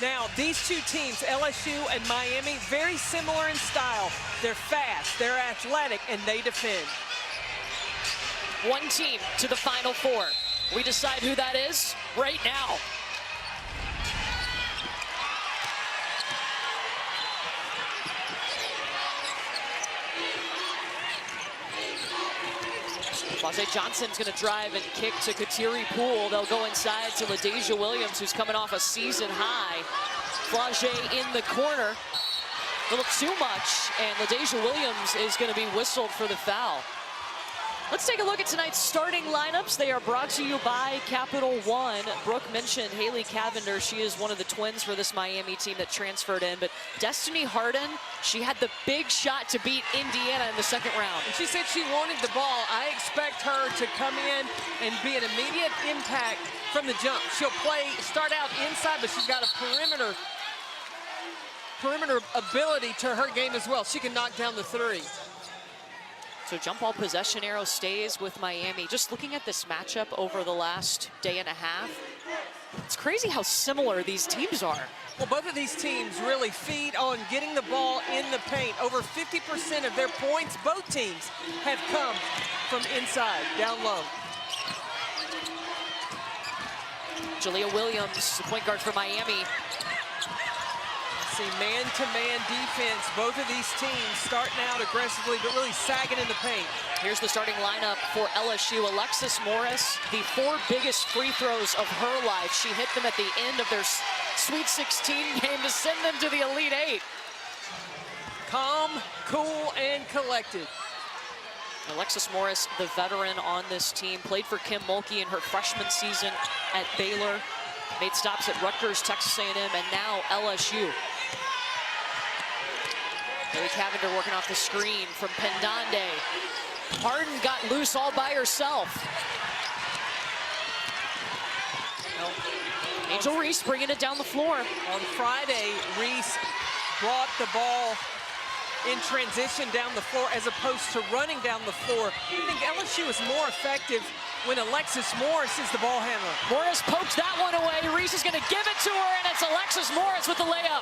Now, these two teams, LSU and Miami, very similar in style. They're fast, they're athletic, and they defend. One team to the Final Four. We decide who that is right now. Quasi Johnson's going to drive and kick to Kateri Poole. They'll go inside to LaDasia Williams, who's coming off a season high. Flage in the corner. A little too much, and LaDasia Williams is going to be whistled for the foul. Let's take a look at tonight's starting lineups. They are brought to you by Capital One. Brooke mentioned Haley Cavender. She is one of the twins for this Miami team that transferred in. But Destiny Harden, she had the big shot to beat Indiana in the second round. And she said she wanted the ball. I expect her to come in and be an immediate impact from the jump. She'll start out inside, but she's got a perimeter ability to her game as well. She can knock down the three. So jump ball possession arrow stays with Miami. Just looking at this matchup over the last day and a half, it's crazy how similar these teams are. Well, both of these teams really feed on getting the ball in the paint. Over 50% of their points, both teams, have come from inside, down low. Jalea Williams, the point guard for Miami. See man-to-man defense. Both of these teams starting out aggressively, but really sagging in the paint. Here's the starting lineup for LSU. Alexis Morris, the 4 biggest free throws of her life. She hit them at the end of their Sweet 16 game to send them to the Elite 8. Calm, cool, and collected. Alexis Morris, the veteran on this team, played for Kim Mulkey in her freshman season at Baylor. Made stops at Rutgers, Texas A&M, and now LSU. Haley Cavender working off the screen from Pendande. Harden got loose all by herself. Angel Reese bringing it down the floor. On Friday, Reese brought the ball in transition down the floor as opposed to running down the floor. I think LSU is more effective when Alexis Morris is the ball handler. Morris pokes that one away. Reese is going to give it to her, and it's Alexis Morris with the layup.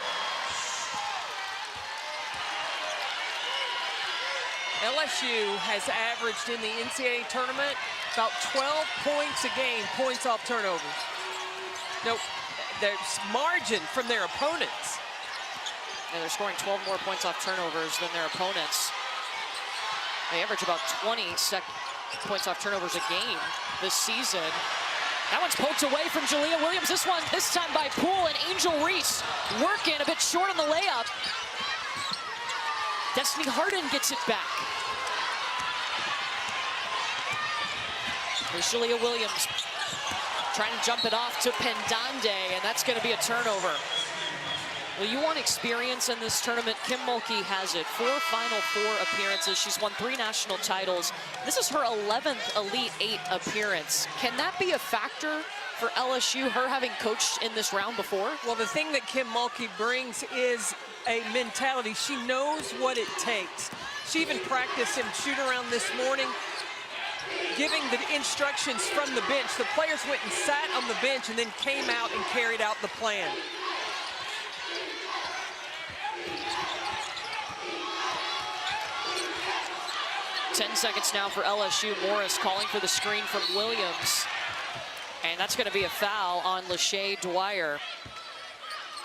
LSU has averaged in the NCAA tournament about 12 points a game, points off turnovers. No, there's margin from their opponents. And they're scoring 12 more points off turnovers than their opponents. They average about 20 points off turnovers a game this season. That one's poked away from Jalea Williams. This time by Poole, and Angel Reese working a bit short on the layup. Destiny Harden gets it back. Here's Jalea Williams trying to jump it off to Pendande, and that's going to be a turnover. Well, you want experience in this tournament. Kim Mulkey has it. 4 Final Four appearances. She's won 3 national titles. This is her 11th Elite 8 appearance. Can that be a factor for LSU, her having coached in this round before? Well, the thing that Kim Mulkey brings is a mentality. She knows what it takes. She even practiced in shoot-around this morning, giving the instructions from the bench. The players went and sat on the bench and then came out and carried out the plan. Ten seconds now for LSU. Morris calling for the screen from Williams. And that's going to be a foul on Lachey Dwyer.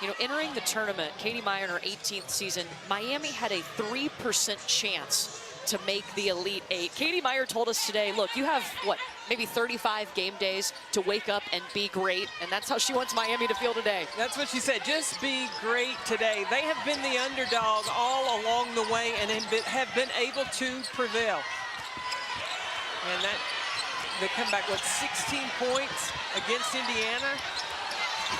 You know, entering the tournament, Katie Meyer in her 18th season, Miami had a 3% chance to make the Elite 8. Katie Meyer told us today, look, you have, what, maybe 35 game days to wake up and be great, and that's how she wants Miami to feel today. That's what she said, just be great today. They have been the underdog all along the way and have been able to prevail. And that, they come back with 16 points against Indiana.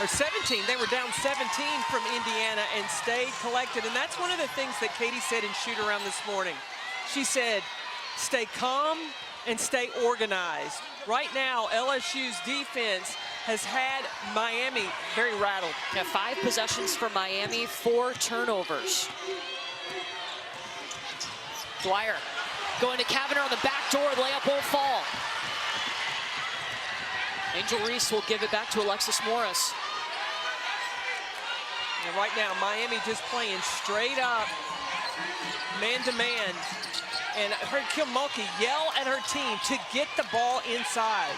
Or 17, they were down 17 from Indiana and stayed collected. And that's one of the things that Katie said in shoot-around this morning. She said, stay calm and stay organized. Right now, LSU's defense has had Miami very rattled. Yeah, 5 possessions for Miami, 4 turnovers. Dwyer going to Cavender on the back door, the layup won't fall. Angel Reese will give it back to Alexis Morris. And right now, Miami just playing straight up, man-to-man. And I heard Kim Mulkey yell at her team to get the ball inside.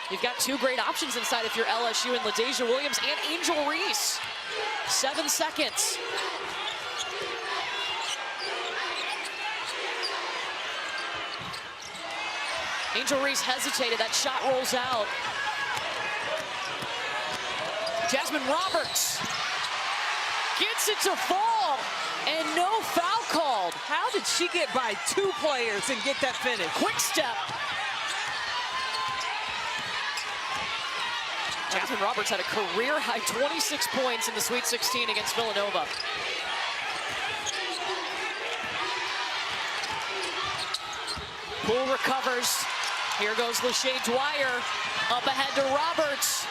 You've got two great options inside if you're LSU, and LaDasia Williams and Angel Reese. 7 seconds. Angel Reese hesitated, that shot rolls out. Jasmine Roberts gets it to fall, and no foul called. How did she get by 2 players and get that finish? Quick step. Jasmine Roberts had a career-high 26 points in the Sweet 16 against Villanova. Poole recovers. Here goes Lachey Dwyer. Up ahead to Roberts.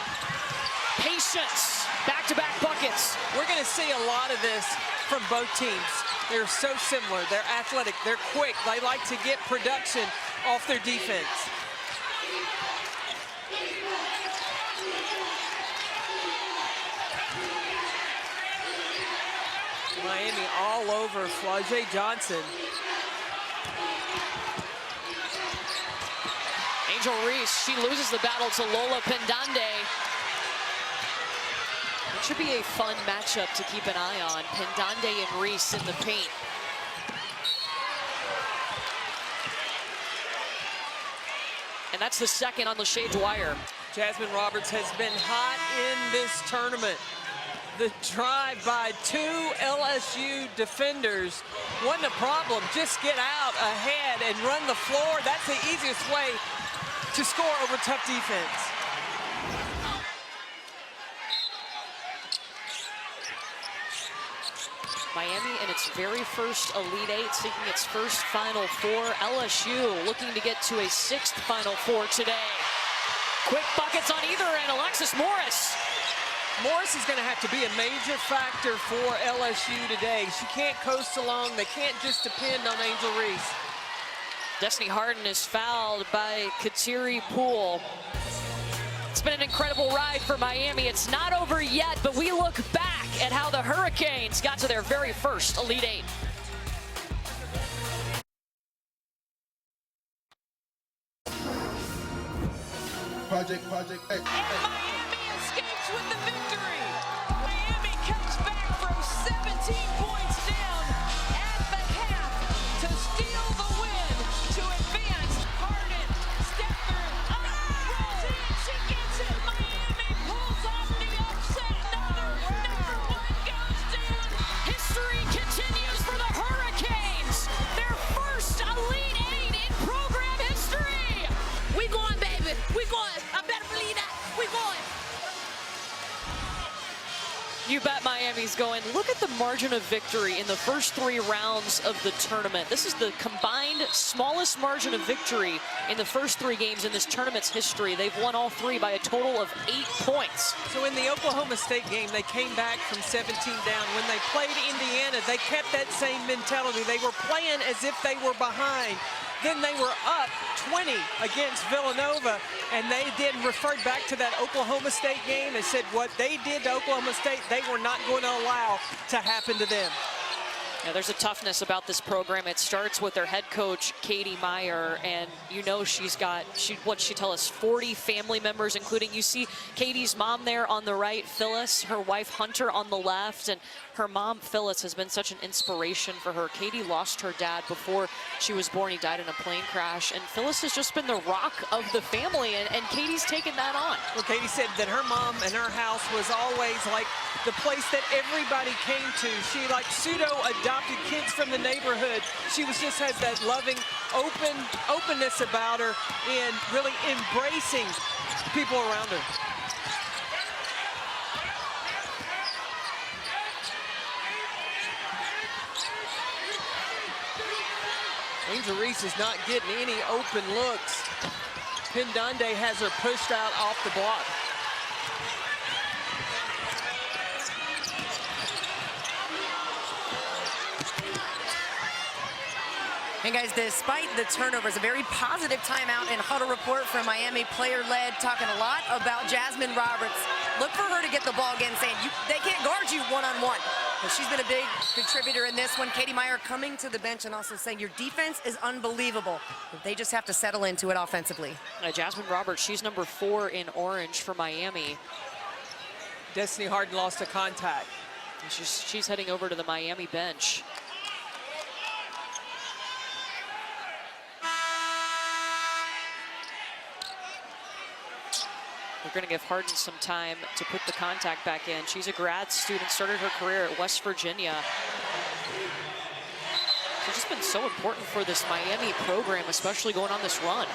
Patience. Back-to-back buckets. We're going to see a lot of this from both teams. They're so similar. They're athletic. They're quick. They like to get production off their defense. Miami all over Flau'jae Johnson. Angel Reese, she loses the battle to Lola Pendande. It should be a fun matchup to keep an eye on. Pendande and Reese in the paint. And that's the second on Lachey Dwyer. Jasmine Roberts has been hot in this tournament. The drive by 2 LSU defenders wasn't a problem. Just get out ahead and run the floor. That's the easiest way to score over tough defense. Miami in its very first Elite Eight, seeking its first Final Four. LSU looking to get to a 6th Final Four today. Quick buckets on either end. Alexis Morris. Morris is going to have to be a major factor for LSU today. She can't coast along. They can't just depend on Angel Reese. Destiny Harden is fouled by Kateri Poole. It's been an incredible ride for Miami. It's not over yet, but we look back at how the Hurricanes got to their very first Elite Eight. Project X. And Miami escapes with the victory. Miami comes back from 17 points down at the half to steal the win, to advance. Harden, step through, rolls in, she gets it. Miami pulls off the upset. Number 1 goes down. History continues for the Hurricanes. Their first Elite Eight in program history. We going, baby. We going. I better believe that. We going. You bet Miami's going. Look at the margin of victory in the first 3 rounds of the tournament. This is the combined smallest margin of victory in the first 3 games in this tournament's history. They've won all 3 by a total of 8 points. So in the Oklahoma State game, they came back from 17 down. When they played Indiana, they kept that same mentality. They were playing as if they were behind. Then they were up 20 against Villanova, and they then referred back to that Oklahoma State game and said what they did to Oklahoma State, they were not going to allow to happen to them. Yeah, there's a toughness about this program. It starts with their head coach, Katie Meyer, and you know she's got, what'd she tell us, 40 family members, including, you see Katie's mom there on the right, Phyllis, her wife Hunter on the left, and her mom, Phyllis, has been such an inspiration for her. Katie lost her dad before she was born. He died in a plane crash, and Phyllis has just been the rock of the family, and Katie's taken that on. Well, Katie said that her mom and her house was always like the place that everybody came to. She like pseudo-adopted kids from the neighborhood. She just has that loving, openness about her and really embracing people around her. Angel Reese is not getting any open looks. Pendande has her pushed out off the block. And guys, despite the turnovers, a very positive timeout and huddle report from Miami, player-led, talking a lot about Jasmine Roberts. look for her to get the ball again, saying they can't guard you one-on-one. But she's been a big contributor in this one. Katie Meyer coming to the bench and also saying your defense is unbelievable. They just have to settle into it offensively. Jasmine Roberts, she's number 4 in orange for Miami. Destiny Harden lost a contact. And she's heading over to the Miami bench. We're going to give Harden some time to put the contact back in. She's a grad student, started her career at West Virginia. She's just been so important for this Miami program, especially going on this run.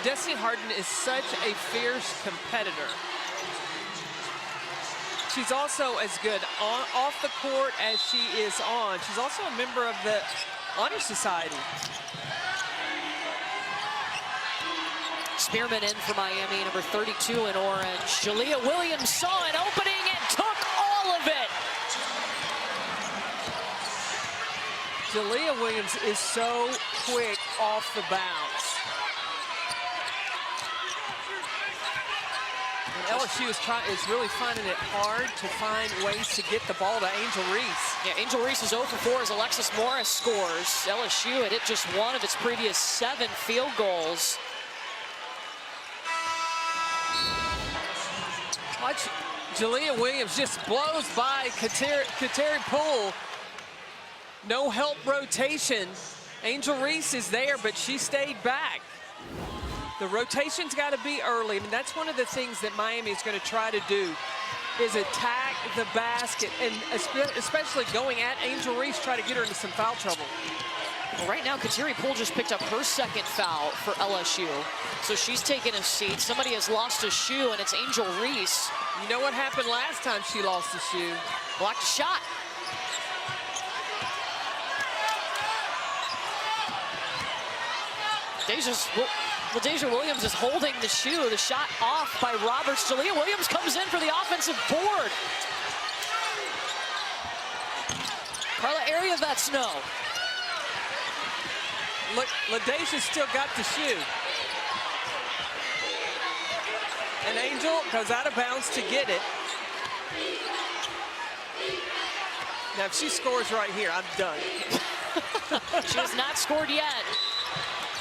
Destiny Harden is such a fierce competitor. She's also as good off the court as she is on. She's also a member of the Honor Society. Spearman in for Miami, number 32 in orange. Jalea Williams saw an opening and took all of it. Jalea Williams is so quick off the bounce. And LSU is really finding it hard to find ways to get the ball to Angel Reese. Yeah, Angel Reese is 0 for 4 as Alexis Morris scores. LSU had hit just 1 of its previous 7 field goals. Watch, Jalea Williams just blows by Kateri Poole. No help rotation. Angel Reese is there, but she stayed back. The rotation's got to be early. I mean, that's one of the things that Miami is going to try to do, is attack the basket, and especially going at Angel Reese, try to get her into some foul trouble. Well, right now, Kateri Poole just picked up her 2nd foul for LSU. So she's taken a seat. Somebody has lost a shoe, and it's Angel Reese. You know what happened last time she lost a shoe? Blocked a shot. Deja Williams is holding the shoe. The shot off by Roberts. Jalea Williams comes in for the offensive board. Carla Ariavets, no. Look, LaDeja's still got the shoe. And Angel goes out of bounds to get it. Now, if she scores right here, I'm done. She has not scored yet.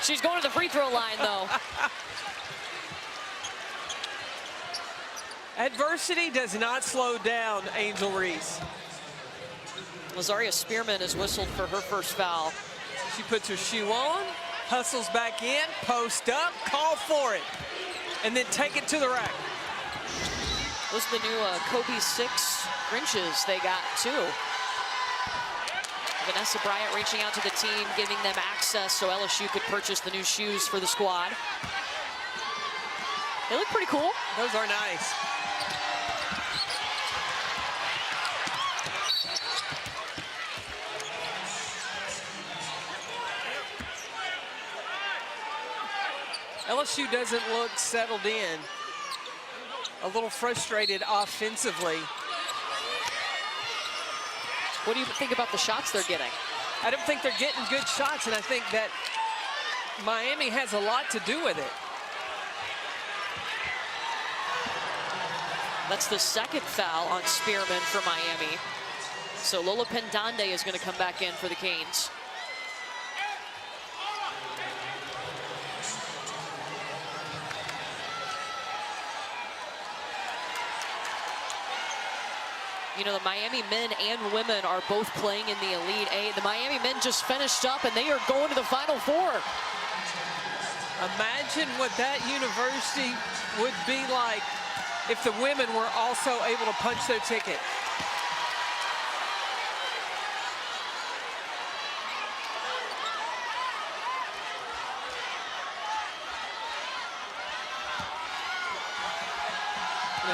She's going to the free throw line, though. Adversity does not slow down Angel Reese. Lazaria Spearman is whistled for her 1st foul. She puts her shoe on, hustles back in, post up, call for it, and then take it to the rack. Those are the new Kobe 6 Grinches they got, too. Vanessa Bryant reaching out to the team, giving them access so LSU could purchase the new shoes for the squad. They look pretty cool. Those are nice. LSU doesn't look settled in. A little frustrated offensively. What do you think about the shots they're getting? I don't think they're getting good shots, and I think that Miami has a lot to do with it. That's the 2nd foul on Spearman for Miami. So Lola Pendande is going to come back in for the Canes. You know, the Miami men and women are both playing in the Elite Eight. The Miami men just finished up, and they are going to the Final Four. Imagine what that university would be like if the women were also able to punch their ticket.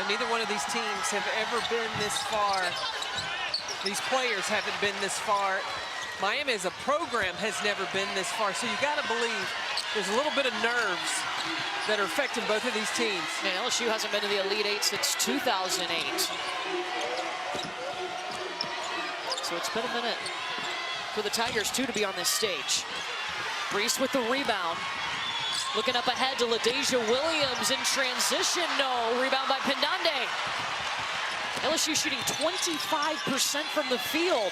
Neither one of these teams have ever been this far. These players haven't been this far. Miami as a program has never been this far. So you got to believe there's a little bit of nerves that are affecting both of these teams. And LSU hasn't been to the Elite Eight since 2008. So it's been a minute for the Tigers, too, to be on this stage. Reese with the rebound. Looking up ahead to LaDeja Williams in transition. No. Rebound by Pendande. LSU shooting 25% from the field.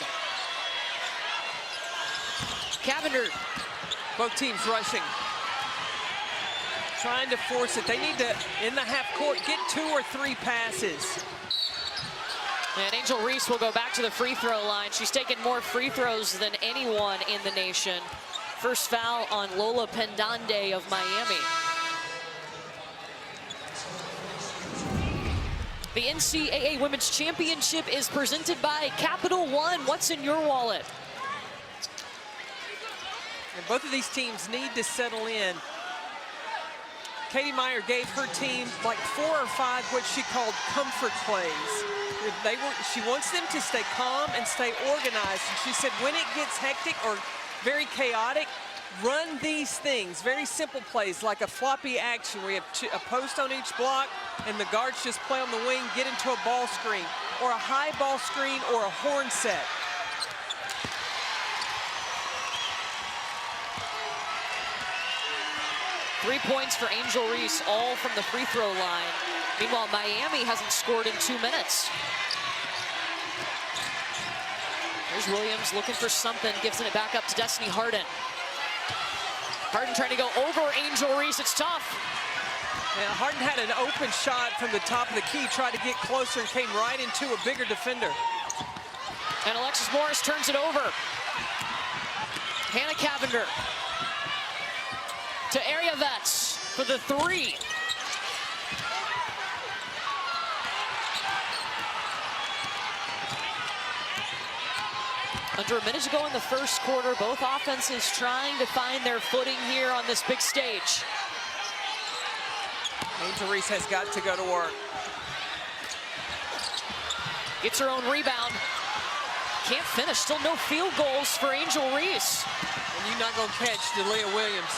Cavender. Both teams rushing. Trying to force it. They need to, in the half court, get 2 or 3 passes. And Angel Reese will go back to the free throw line. She's taken more free throws than anyone in the nation. First foul on Lola Pendande of Miami. The NCAA Women's Championship is presented by Capital One. What's in your wallet? And both of these teams need to settle in. Katie Meyer gave her team like 4 or 5 what she called comfort plays. She wants them to stay calm and stay organized. And she said when it gets hectic or very chaotic, run these things, very simple plays like a floppy action where you have a post on each block and the guards just play on the wing, get into a ball screen, or a high ball screen or a horn set. Three points for Angel Reese, all from the free throw line. Meanwhile, Miami hasn't scored in 2 minutes. There's Williams looking for something, gives it back up to Destiny Harden. Harden trying to go over Angel Reese, it's tough. Yeah, Harden had an open shot from the top of the key, tried to get closer and came right into a bigger defender. And Alexis Morris turns it over. Hannah Cavender to Area Vets for the 3. Under a minute to go in the first quarter, both offenses trying to find their footing here on this big stage. Angel Reese has got to go to work. Gets her own rebound. Can't finish, still no field goals for Angel Reese. And you're not gonna catch Delia Williams.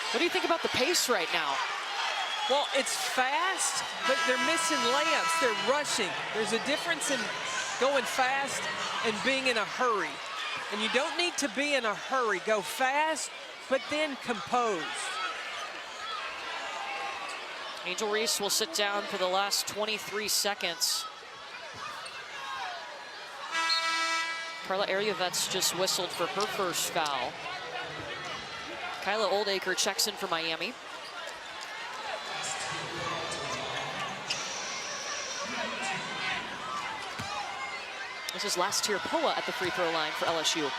What do you think about the pace right now? Well, it's fast, but they're missing layups. They're rushing. There's a difference in going fast and being in a hurry. And you don't need to be in a hurry. Go fast, but then compose. Angel Reese will sit down for the last 23 seconds. Carla Ariavets just whistled for her first foul. Kyla Oldacre checks in for Miami. This is Lastir Poa at the free throw line for LSU.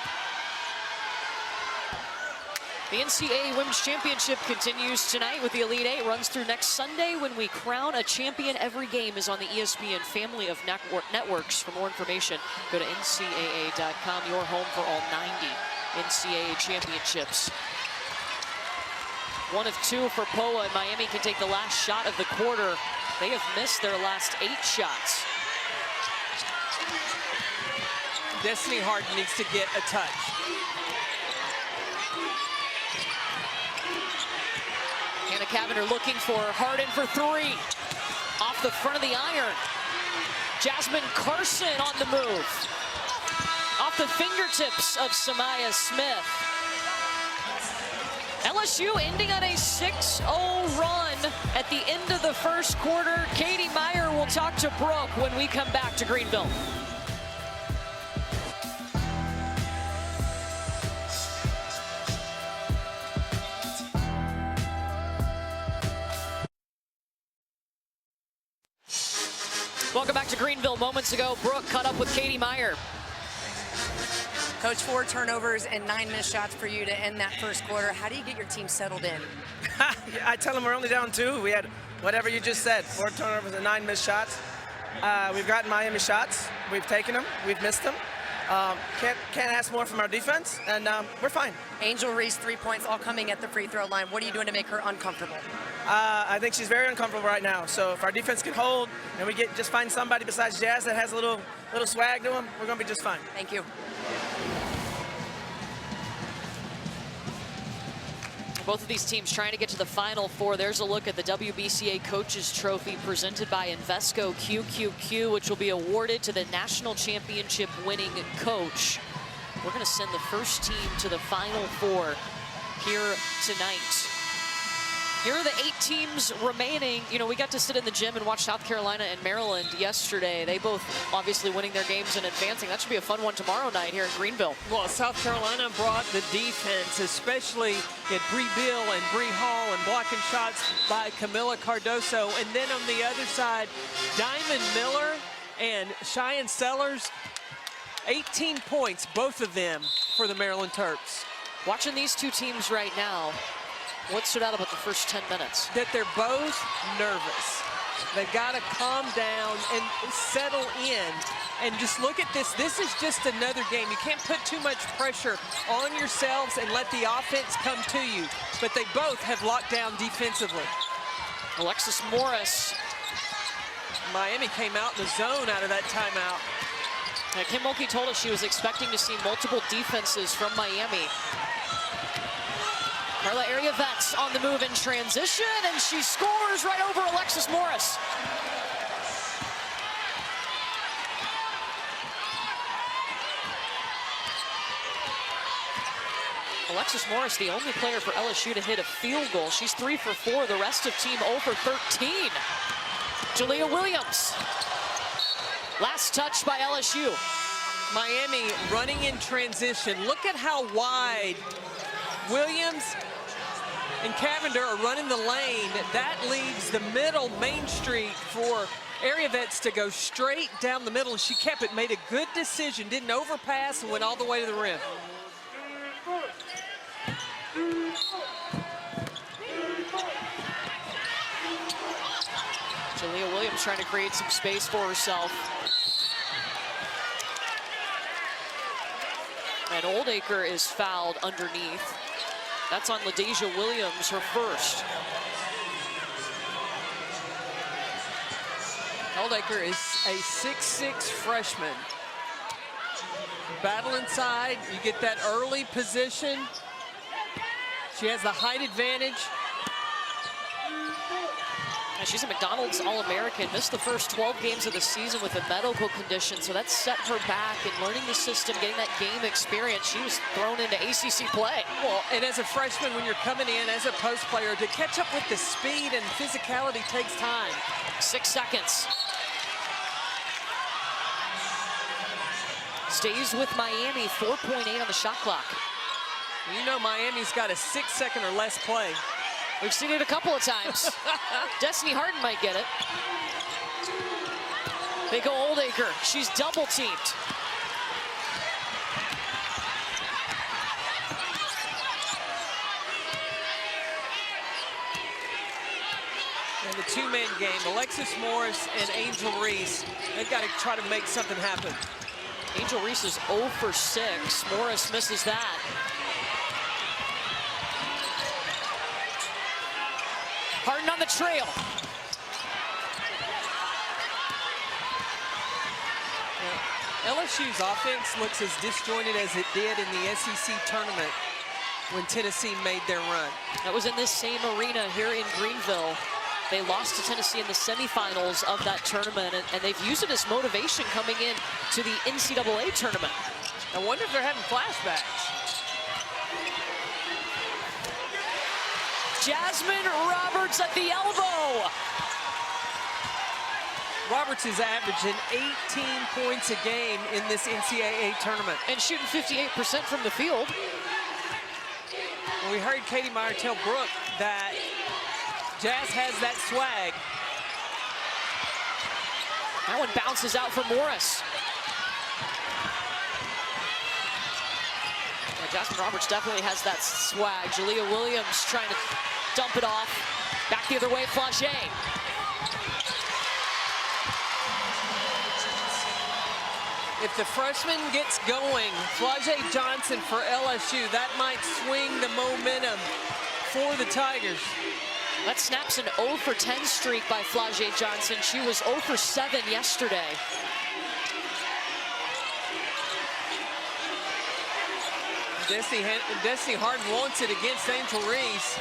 The NCAA Women's Championship continues tonight with the Elite Eight. Runs through next Sunday when we crown a champion. Every game is on the ESPN family of networks. For more information, go to ncaa.com, your home for all 90 NCAA championships. 1 of 2 for Poa, and Miami can take the last shot of the quarter. They have missed their last 8 shots. Destiny Harden needs to get a touch. Hannah Cavender looking for Harden for 3. Off the front of the iron. Jasmine Carson on the move. Off the fingertips of Samaya Smith. LSU ending on a 6-0 run at the end of the first quarter. Katie Meyer will talk to Brooke when we come back to Greenville. Welcome back to Greenville. Moments ago, Brooke caught up with Katie Meyer. Coach, 4 turnovers and 9 missed shots for you to end that first quarter. How do you get your team settled in? I tell them we're only down 2. We had whatever you just said, 4 turnovers and 9 missed shots. We've gotten Miami shots. We've taken them. We've missed them. Can't ask more from our defense, and we're fine. Angel Reese, 3 points, all coming at the free throw line. What are you doing to make her uncomfortable? I think she's very uncomfortable right now. So if our defense can hold and we just find somebody besides Jazz that has a little swag to them, we're going to be just fine. Thank you. Both of these teams trying to get to the Final Four. There's a look at the WBCA Coaches Trophy presented by Invesco QQQ, which will be awarded to the national championship winning coach. We're going to send the first team to the Final Four here tonight. Here are the 8 teams remaining. You know, we got to sit in the gym and watch South Carolina and Maryland yesterday. They both obviously winning their games and advancing. That should be a fun one tomorrow night here in Greenville. Well, South Carolina brought the defense, especially at Bree Bill and Bree Hall, and blocking shots by Camila Cardoso. And then on the other side, Diamond Miller and Cheyenne Sellers, 18 points, both of them, for the Maryland Terps. Watching these two teams right now, what stood out about the first 10 minutes? That they're both nervous. They've got to calm down and settle in. And just look at this. This is just another game. You can't put too much pressure on yourselves and let the offense come to you. But they both have locked down defensively. Alexis Morris. Miami came out in the zone out of that timeout. Now, Kim Mulkey told us she was expecting to see multiple defenses from Miami. Carla Ariavets on the move in transition, and she scores right over Alexis Morris. Alexis Morris, the only player for LSU to hit a field goal. She's 3 for 4. The rest of team 0 for 13. Jalea Williams. Last touch by LSU. Miami running in transition. Look at how wide Williams and Cavender are running the lane. That leaves the middle, Main Street, for Ariavets to go straight down the middle. And she kept it, made a good decision, didn't overpass, and went all the way to the rim. Jalea Williams trying to create some space for herself. And Oldacre is fouled underneath. That's on LaDeja Williams, her first. Oldacre is a 6'6" freshman. Battle inside, you get that early position. She has the height advantage. And she's a McDonald's All-American, missed the first 12 games of the season with a medical condition, so that set her back in learning the system, getting that game experience. She was thrown into ACC play. Well, and as a freshman, when you're coming in as a post player, to catch up with the speed and physicality takes time. 6 seconds. Stays with Miami, 4.8 on the shot clock. You know Miami's got a 6-second or less play. We've seen it a couple of times. Destiny Harden might get it. They go Oldacre. She's double teamed. And the two-man game, Alexis Morris and Angel Reese, they've got to try to make something happen. Angel Reese is 0 for 6. Morris misses that. Harden on the trail. Now, LSU's offense looks as disjointed as it did in the SEC tournament when Tennessee made their run. That was in this same arena here in Greenville. They lost to Tennessee in the semifinals of that tournament, and they've used it as motivation coming in to the NCAA tournament. I wonder if they're having flashbacks. Jasmine Roberts at the elbow. Roberts is averaging 18 points a game in this NCAA tournament. And shooting 58% from the field. And we heard Katie Meyer tell Brooke that Jazz has that swag. That one bounces out for Morris. Yeah, Jasmine Roberts definitely has that swag. Jalea Williams trying to dump it off. Back the other way, Flagey. If the freshman gets going, Flagey Johnson for LSU, that might swing the momentum for the Tigers. That snaps an 0 for 10 streak by Flagey Johnson. She was 0 for 7 yesterday. Destiny Harden wants it against Angel Reese.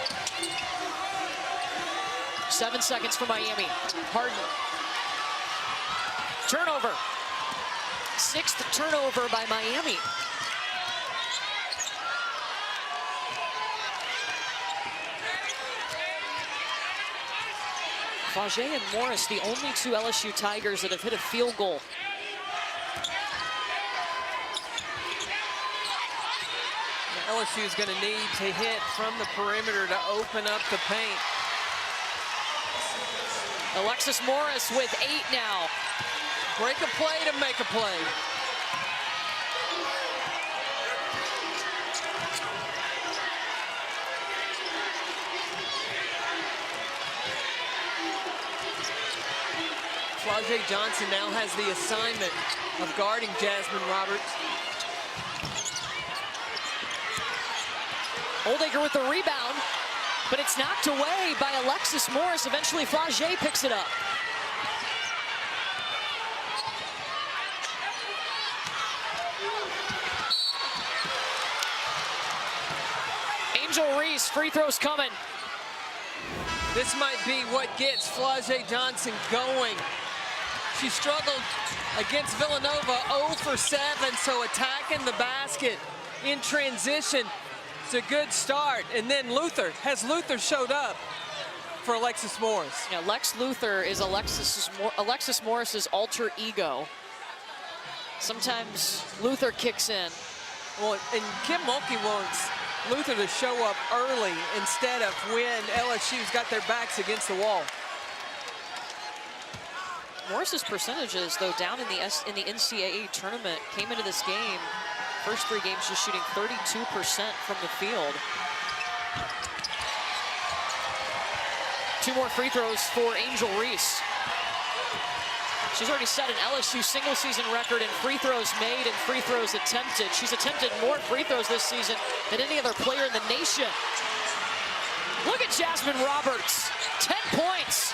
7 seconds for Miami. Harden. Turnover. 6th turnover by Miami. Flage and Morris, the only two LSU Tigers that have hit a field goal. LSU is going to need to hit from the perimeter to open up the paint. Alexis Morris with 8 now. Break a play to make a play. Flage Johnson now has the assignment of guarding Jasmine Roberts. Oldacre with the rebound, but it's knocked away by Alexis Morris. Eventually, Flage picks it up. Angel Reese, free throws coming. This might be what gets Flage Johnson going. She struggled against Villanova, 0 for 7, so attacking the basket in transition. It's a good start. And then Luther showed up for Alexis Morris. Yeah, Lex Luther is Alexis Morris's alter ego. Sometimes Luther kicks in. Well, and Kim Mulkey wants Luther to show up early instead of when LSU's got their backs against the wall. Morris's percentages, though, down in the NCAA tournament, came into this game, first 3 games just shooting 32% from the field. 2 more free throws for Angel Reese. She's already set an LSU single season record in free throws made and free throws attempted. She's attempted more free throws this season than any other player in the nation. Look at Jasmine Roberts, 10 points.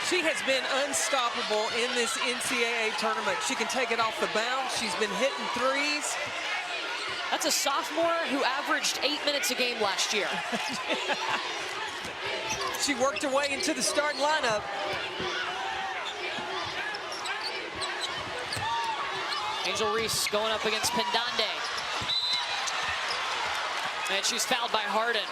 She has been unstoppable in this NCAA tournament. She can take it off the bounce. She's been hitting threes. That's a sophomore who averaged 8 minutes a game last year. She worked her way into the starting lineup. Angel Reese going up against Pendande. And she's fouled by Harden.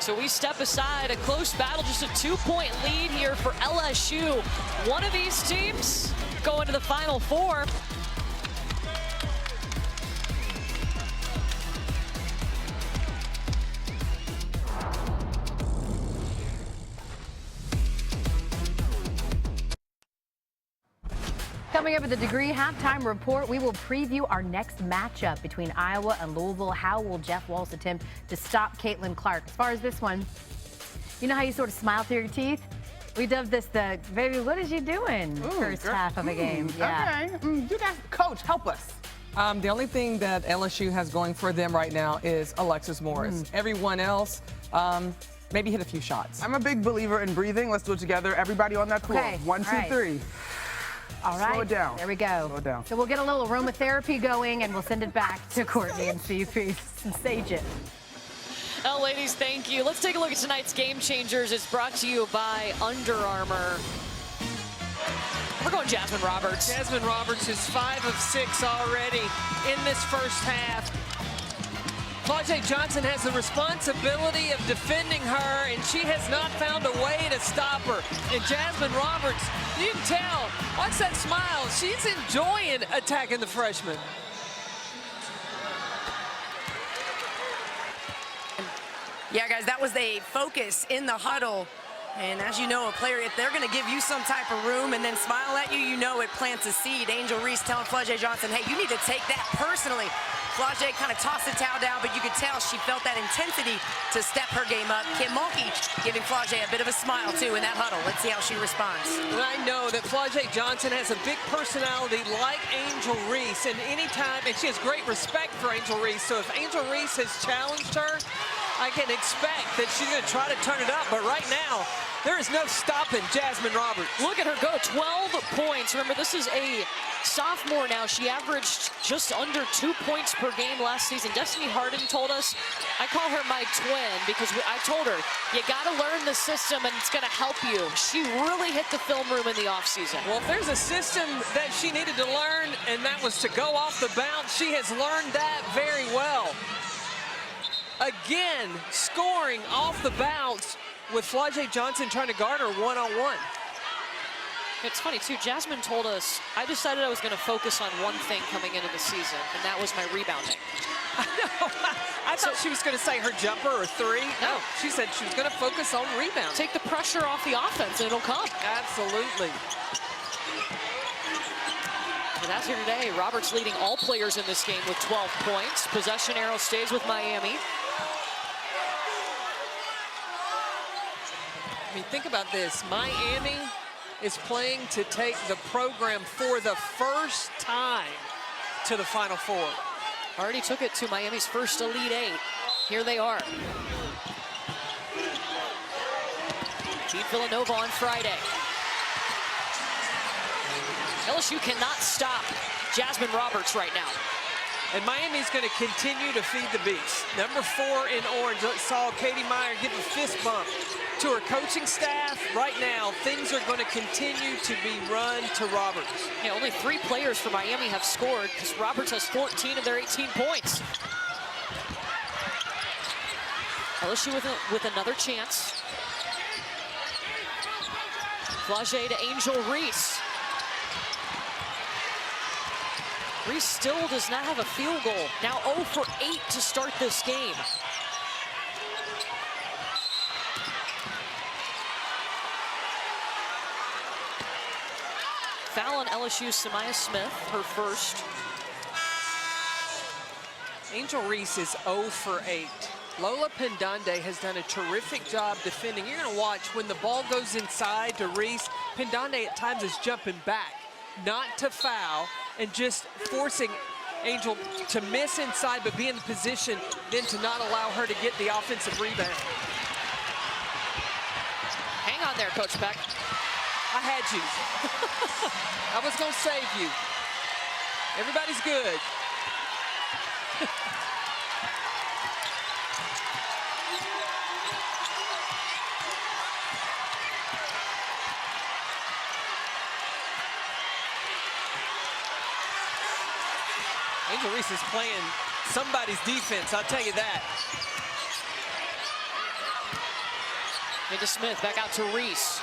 So we step aside, a close battle, just a 2-point lead here for LSU. One of these teams going to the Final Four. Coming up at the Degree Halftime Report, we will preview our next matchup between Iowa and Louisville. How will Jeff Walz attempt to stop Caitlin Clark? As far as this one, you know how you sort of smile through your teeth? We dubbed this the, baby, what is you doing? First half of a game. Yeah. Okay. You guys, coach, help us. The only thing that LSU has going for them right now is Alexis Morris. Everyone else, maybe hit a few shots. I'm a big believer in breathing. Let's do it together. Everybody on that floor. Okay. 1, 2, All right. 3. All right. Slow it down. There we go. Slow it down. So we'll get a little aromatherapy going, and we'll send it back to Courtney and CP and sage it. Well, ladies, thank you. Let's take a look at tonight's Game Changers. It's brought to you by Under Armour. We're going Jasmine Roberts. Jasmine Roberts is 5 of 6 already in this first half. Flage Johnson has the responsibility of defending her, and she has not found a way to stop her. And Jasmine Roberts, you can tell, watch that smile. She's enjoying attacking the freshman. Yeah, guys, that was a focus in the huddle. And as you know, a player, if they're going to give you some type of room and then smile at you, you know it plants a seed. Angel Reese telling Flage Johnson, hey, you need to take that personally. Flage kind of tossed the towel down, but you could tell she felt that intensity to step her game up. Kim Mulkey giving Flage a bit of a smile, too, in that huddle. Let's see how she responds. And I know that Flage Johnson has a big personality like Angel Reese, and anytime, and she has great respect for Angel Reese, so if Angel Reese has challenged her, I can expect that she's going to try to turn it up, but right now, there is no stopping Jasmine Roberts. Look at her go, 12 points. Remember, this is a sophomore now. She averaged just under 2 points per game last season. Destiny Harden told us, I call her my twin because I told her, you got to learn the system and it's going to help you. She really hit the film room in the offseason. Well, if there's a system that she needed to learn, and that was to go off the bounce, she has learned that very well. Again, scoring off the bounce with Flau'jae Johnson trying to guard her one-on-one. It's funny, too. Jasmine told us, I decided I was going to focus on one thing coming into the season, and that was my rebounding. I know. I thought she was going to say her jumper or three. No, she said she was going to focus on rebounding. Take the pressure off the offense, and it'll come. Absolutely. And that's here today. Roberts leading all players in this game with 12 points. Possession arrow stays with Miami. I mean, think about this. Miami is playing to take the program for the first time to the Final Four. Already took it to Miami's first Elite Eight. Here they are. Beat Villanova on Friday. LSU cannot stop Jasmine Roberts right now. And Miami's going to continue to feed the beast. Number 4 in orange. Saw Katie Meyer give a fist bump to her coaching staff. Right now, things are going to continue to be run to Roberts. Yeah, only 3 players for Miami have scored because Roberts has 14 of their 18 points. LSU with another chance. Flau'jae to Angel Reese. Reese still does not have a field goal. Now 0 for 8 to start this game. Foul on LSU's Samaya Smith, her first. Angel Reese is 0 for 8. Lola Pendande has done a terrific job defending. You're going to watch when the ball goes inside to Reese, Pendande at times is jumping back, not to foul, and just forcing Angel to miss inside, but be in the position then to not allow her to get the offensive rebound. Hang on there, Coach Beck. I had you. I was going to save you. Everybody's good. Angel Reese is playing somebody's defense, I'll tell you that. Into Smith, back out to Reese.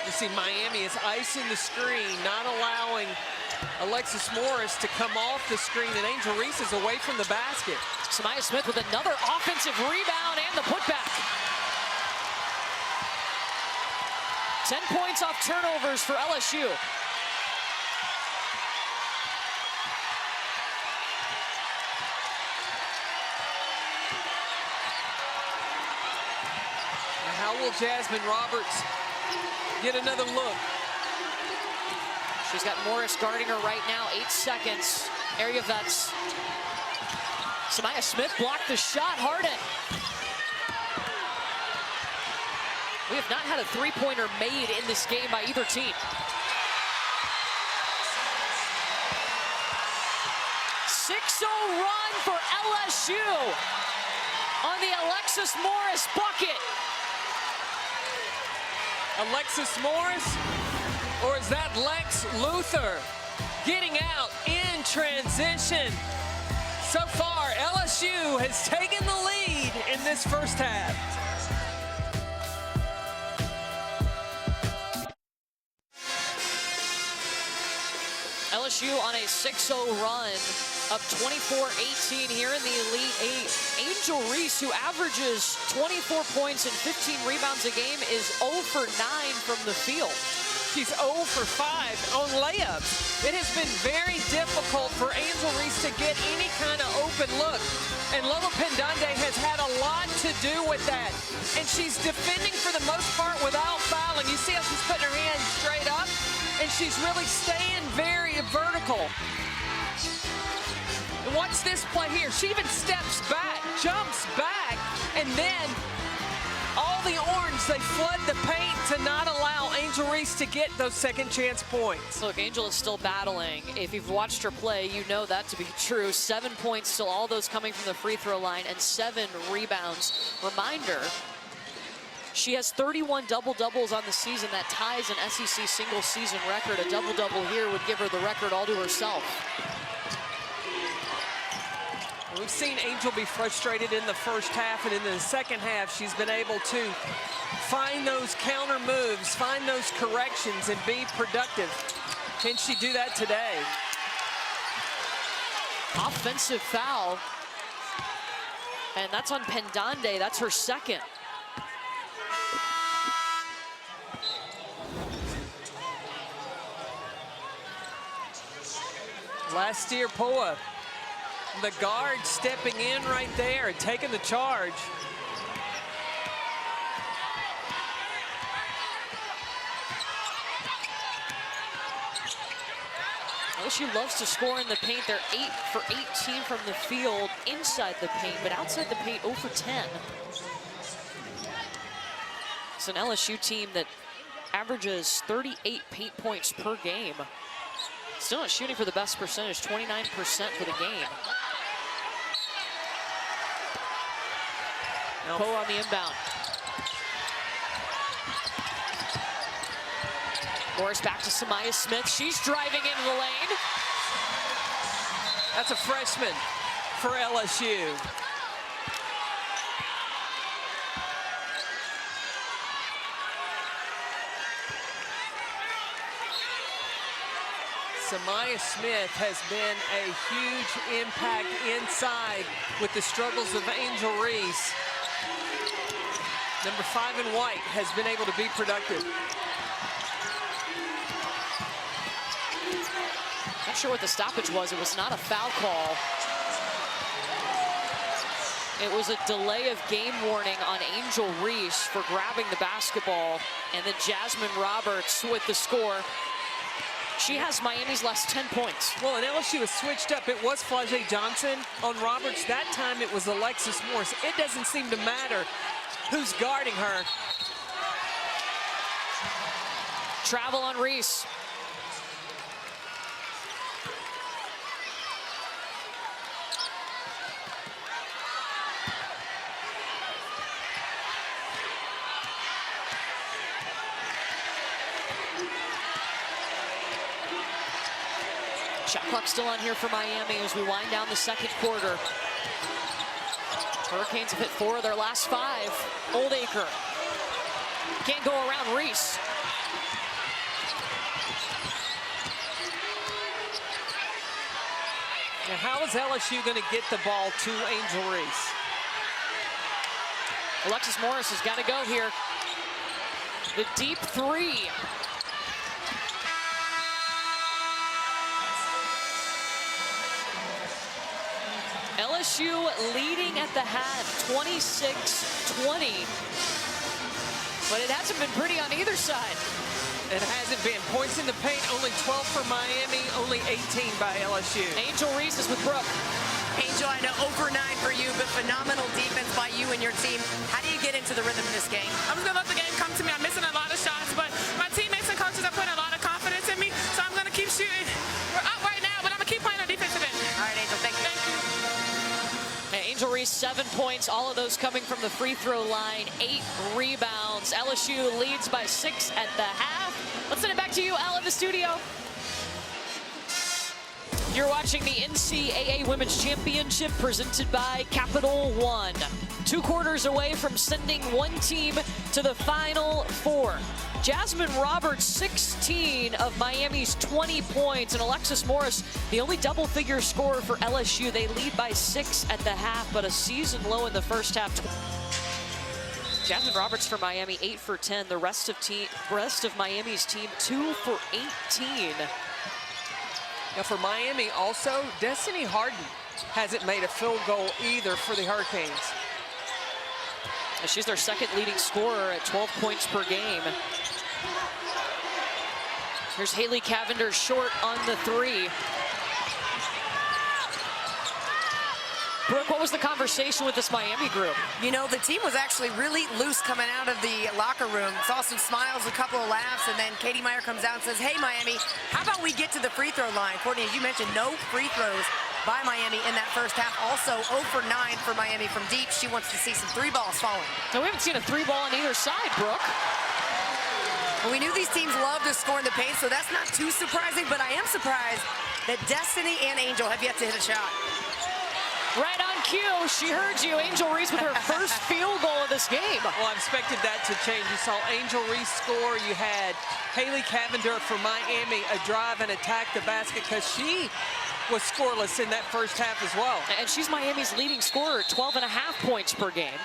You see Miami is icing the screen, not allowing Alexis Morris to come off the screen, and Angel Reese is away from the basket. Samaya Smith with another offensive rebound and the putback. 10 points off turnovers for LSU. Now how will Jasmine Roberts get another look? She's got Morris guarding her right now, 8 seconds. Area vets. Samaya Smith blocked the shot, Harden. We have not had a three-pointer made in this game by either team. 6-0 run for LSU on the Alexis Morris bucket. Alexis Morris, or is that Lex Luthor getting out in transition? So far, LSU has taken the lead in this first half. LSU on a 6-0 run, up 24-18 here in the Elite Eight. Angel Reese, who averages 24 points and 15 rebounds a game, is 0 for 9 from the field. She's 0 for 5 on layups. It has been very difficult for Angel Reese to get any kind of open look. And Lola Pendande has had a lot to do with that. And she's defending for the most part without fouling. You see how she's putting her hands straight up? And she's really staying very vertical. watch this play here. She even steps back, jumps back, and then all the orange, they flood the paint to not allow Angel Reese to get those second chance points. Look, Angel is still battling. If you've watched her play, you know that to be true. 7 points, still all those coming from the free throw line, and 7 rebounds. Reminder, she has 31 double-doubles on the season. That ties an SEC single season record. A double-double here would give her the record all to herself. We've seen Angel be frustrated in the first half, and in the second half, she's been able to find those counter moves, find those corrections, and be productive. Can she do that today? Offensive foul. And that's on Pendande. That's her second. Last year, Poa, the guard stepping in right there and taking the charge. LSU loves to score in the paint. They're 8 for 18 from the field inside the paint, but outside the paint, 0 for 10. It's an LSU team that averages 38 paint points per game. Still not shooting for the best percentage, 29% for the game. Poe on the inbound. Morris back to Samaya Smith. She's driving into the lane. That's a freshman for LSU. Samaya Smith has been a huge impact inside with the struggles of Angel Reese. Number 5 in white has been able to be productive. Not sure what the stoppage was. It was not a foul call. It was a delay of game warning on Angel Reese for grabbing the basketball, and then Jasmine Roberts with the score. She has Miami's last 10 points. Well, and LSU has switched up. It was Flau'jae Johnson on Roberts. That time it was Alexis Morris. It doesn't seem to matter who's guarding her. Travel on Reese. Shot clock still on here for Miami as we wind down the second quarter. Hurricanes have hit 4 of their last 5. Oldacre can't go around Reese. Now, how is LSU going to get the ball to Angel Reese? Alexis Morris has got to go here. The deep 3. LSU leading at the half, 26-20. But it hasn't been pretty on either side. It hasn't been. Points in the paint, only 12 for Miami, only 18 by LSU. Angel Reese is with Brooke. Angel, I know over 9 for you, but phenomenal defense by you and your team. How do you get into the rhythm of this game? I'm just going to let the game come to me. I'm missing a lot of shots, but my teammates and coaches are putting a lot of confidence in me, so I'm going to keep shooting. We're up right now, but I'm going to keep playing on defense today. All right, Angel, thank you. Angel Reese, 7 points, all of those coming from the free throw line, 8 rebounds. LSU leads by 6 at the half. Let's send it back to you, Al, in the studio. You're watching the NCAA Women's Championship presented by Capital One. 2 quarters away from sending one team to the Final Four. Jasmine Roberts, 16 of Miami's 20 points, and Alexis Morris, the only double-figure scorer for LSU. They lead by 6 at the half, but a season low in the first half. Jasmine Roberts for Miami, 8 for 10. The rest of Miami's team, 2 for 18. Now for Miami also, Destiny Harden hasn't made a field goal either for the Hurricanes. She's their second leading scorer at 12 points per game. Here's Haley Cavender short on the 3. Brooke, what was the conversation with this Miami group? You know, the team was actually really loose coming out of the locker room. Saw some smiles, a couple of laughs, and then Katie Meyer comes out and says, hey, Miami, how about we get to the free throw line? Courtney, as you mentioned, no free throws by Miami in that first half. Also 0 for 9 for Miami from deep. She wants to see some 3 balls falling. No, we haven't seen a 3 ball on either side, Brooke. Well, we knew these teams love to score in the paint, so that's not too surprising, but I am surprised that Destiny and Angel have yet to hit a shot. Right on cue, she heard you. Angel Reese with her first field goal of this game. Well, I expected that to change. You saw Angel Reese score. You had Haley Cavender for Miami, a drive and attack the basket because she was scoreless in that first half as well. And she's Miami's leading scorer, 12.5 points per game.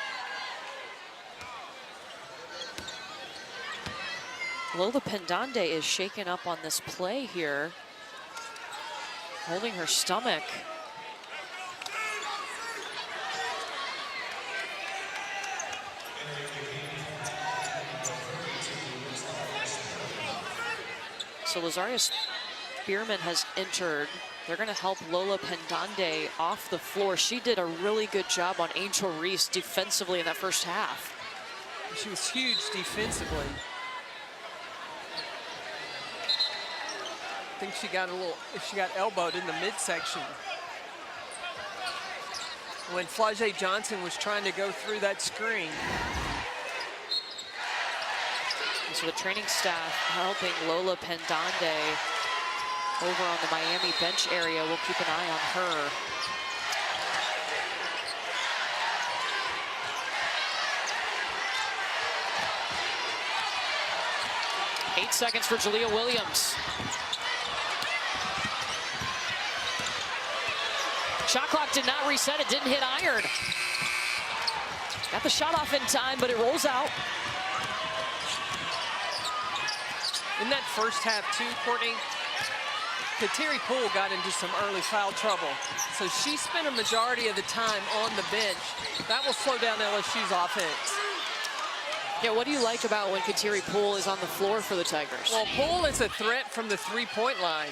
Lola Pendande is shaken up on this play here, holding her stomach. So Lazaria Spearman has entered. They're going to help Lola Pendande off the floor. She did a really good job on Angel Reese defensively in that first half. She was huge defensively. I think she got elbowed in the midsection when Flau'jae Johnson was trying to go through that screen. So the training staff helping Lola Pendande over on the Miami bench area. We'll keep an eye on her. Eight seconds for Jalea Williams. Shot clock did not reset. It didn't hit iron. Got the shot off in time, but it rolls out. In that first half, too, Courtney, Kateri Poole got into some early foul trouble. So she spent a majority of the time on the bench. That will slow down LSU's offense. Yeah, what do you like about when Kateri Poole is on the floor for the Tigers? Well, Poole is a threat from the three-point line.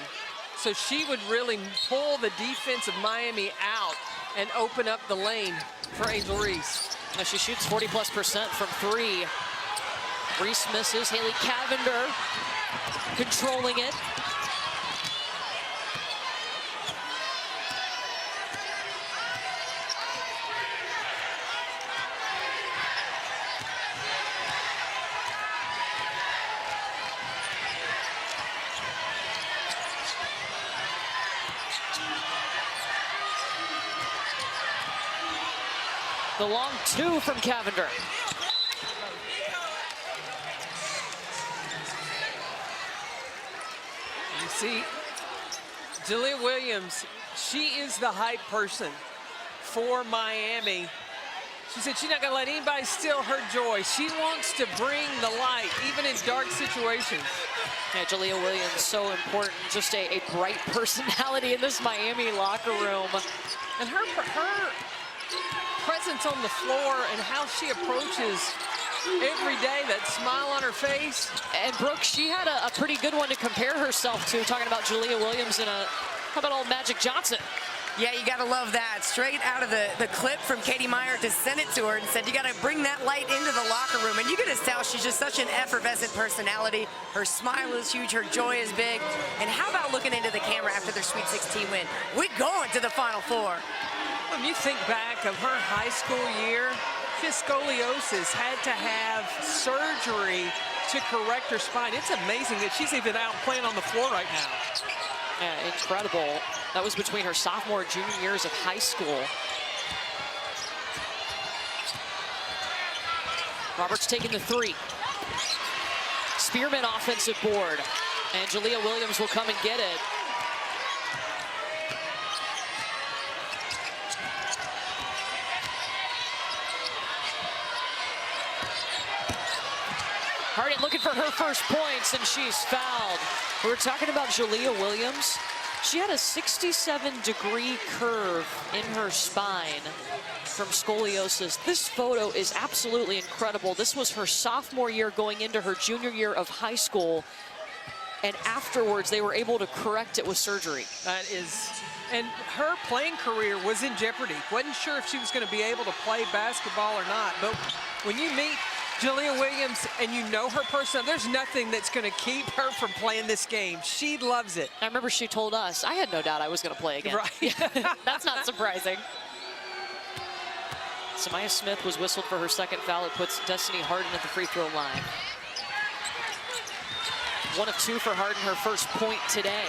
So she would really pull the defense of Miami out and open up the lane for Angel Reese. Now she shoots 40+% from 3. Reese misses. Haley Cavender controlling it. The long 2 from Cavender. You see, Jalea Williams, she is the hype person for Miami. She said she's not going to let anybody steal her joy. She wants to bring the light, even in dark situations. Yeah, Jalea Williams, so important. Just a bright personality in this Miami locker room. And her presence on the floor and how she approaches every day, that smile on her face. And Brooke, she had a pretty good one to compare herself to, talking about Jalea Williams and how about old Magic Johnson? Yeah, you got to love that. Straight out of the clip from Katie Meyer to send it to her and said, you got to bring that light into the locker room. And you can just tell she's just such an effervescent personality. Her smile is huge. Her joy is big. And how about looking into the camera after their Sweet 16 win? We're going to the Final Four. When you think back of her high school year, she has scoliosis, had to have surgery to correct her spine. It's amazing that she's even out playing on the floor right now. Yeah, incredible. That was between her sophomore and junior years of high school. Roberts taking the 3. Spearman offensive board. And Jalea Williams will come and get it. Harden looking for her first points, and she's fouled. We were talking about Jalea Williams. She had a 67-degree curve in her spine from scoliosis. This photo is absolutely incredible. This was her sophomore year going into her junior year of high school. And afterwards, they were able to correct it with surgery. That is, And her playing career was in jeopardy. Wasn't sure if she was going to be able to play basketball or not. But when you meet Jalea Williams and you know her personality, there's nothing that's going to keep her from playing this game. She loves it. I remember she told us, I had no doubt I was going to play again. Right. That's not surprising. Samaya Smith was whistled for her second foul. It puts Destiny Harden at the free throw line. 1 of 2 for Harden, her first point today.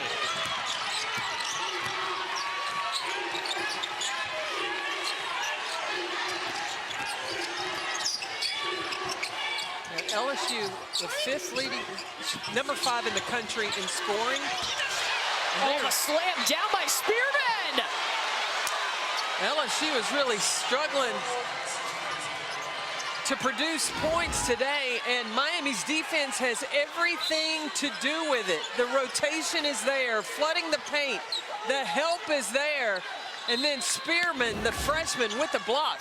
LSU, the 5th leading, number 5 in the country in scoring. Oh, a slam down by Spearman! LSU is really struggling to produce points today, and Miami's defense has everything to do with it. The rotation is there, flooding the paint. The help is there. And then Spearman, the freshman, with the block.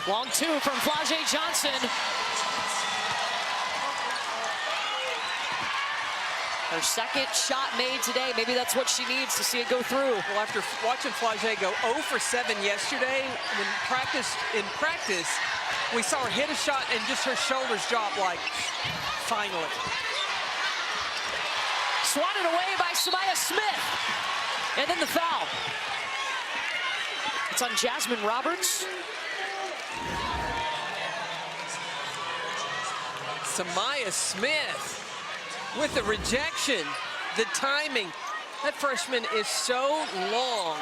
Long 2 from Flau'jae Johnson. Her second shot made today. Maybe that's what she needs to see it go through. Well, after watching Flau'jae go 0 for 7 yesterday, in practice, we saw her hit a shot and just her shoulders drop like, finally. Swatted away by Samaya Smith. And then the foul. It's on Jasmine Roberts. Samaya Smith with the rejection, the timing. That freshman is so long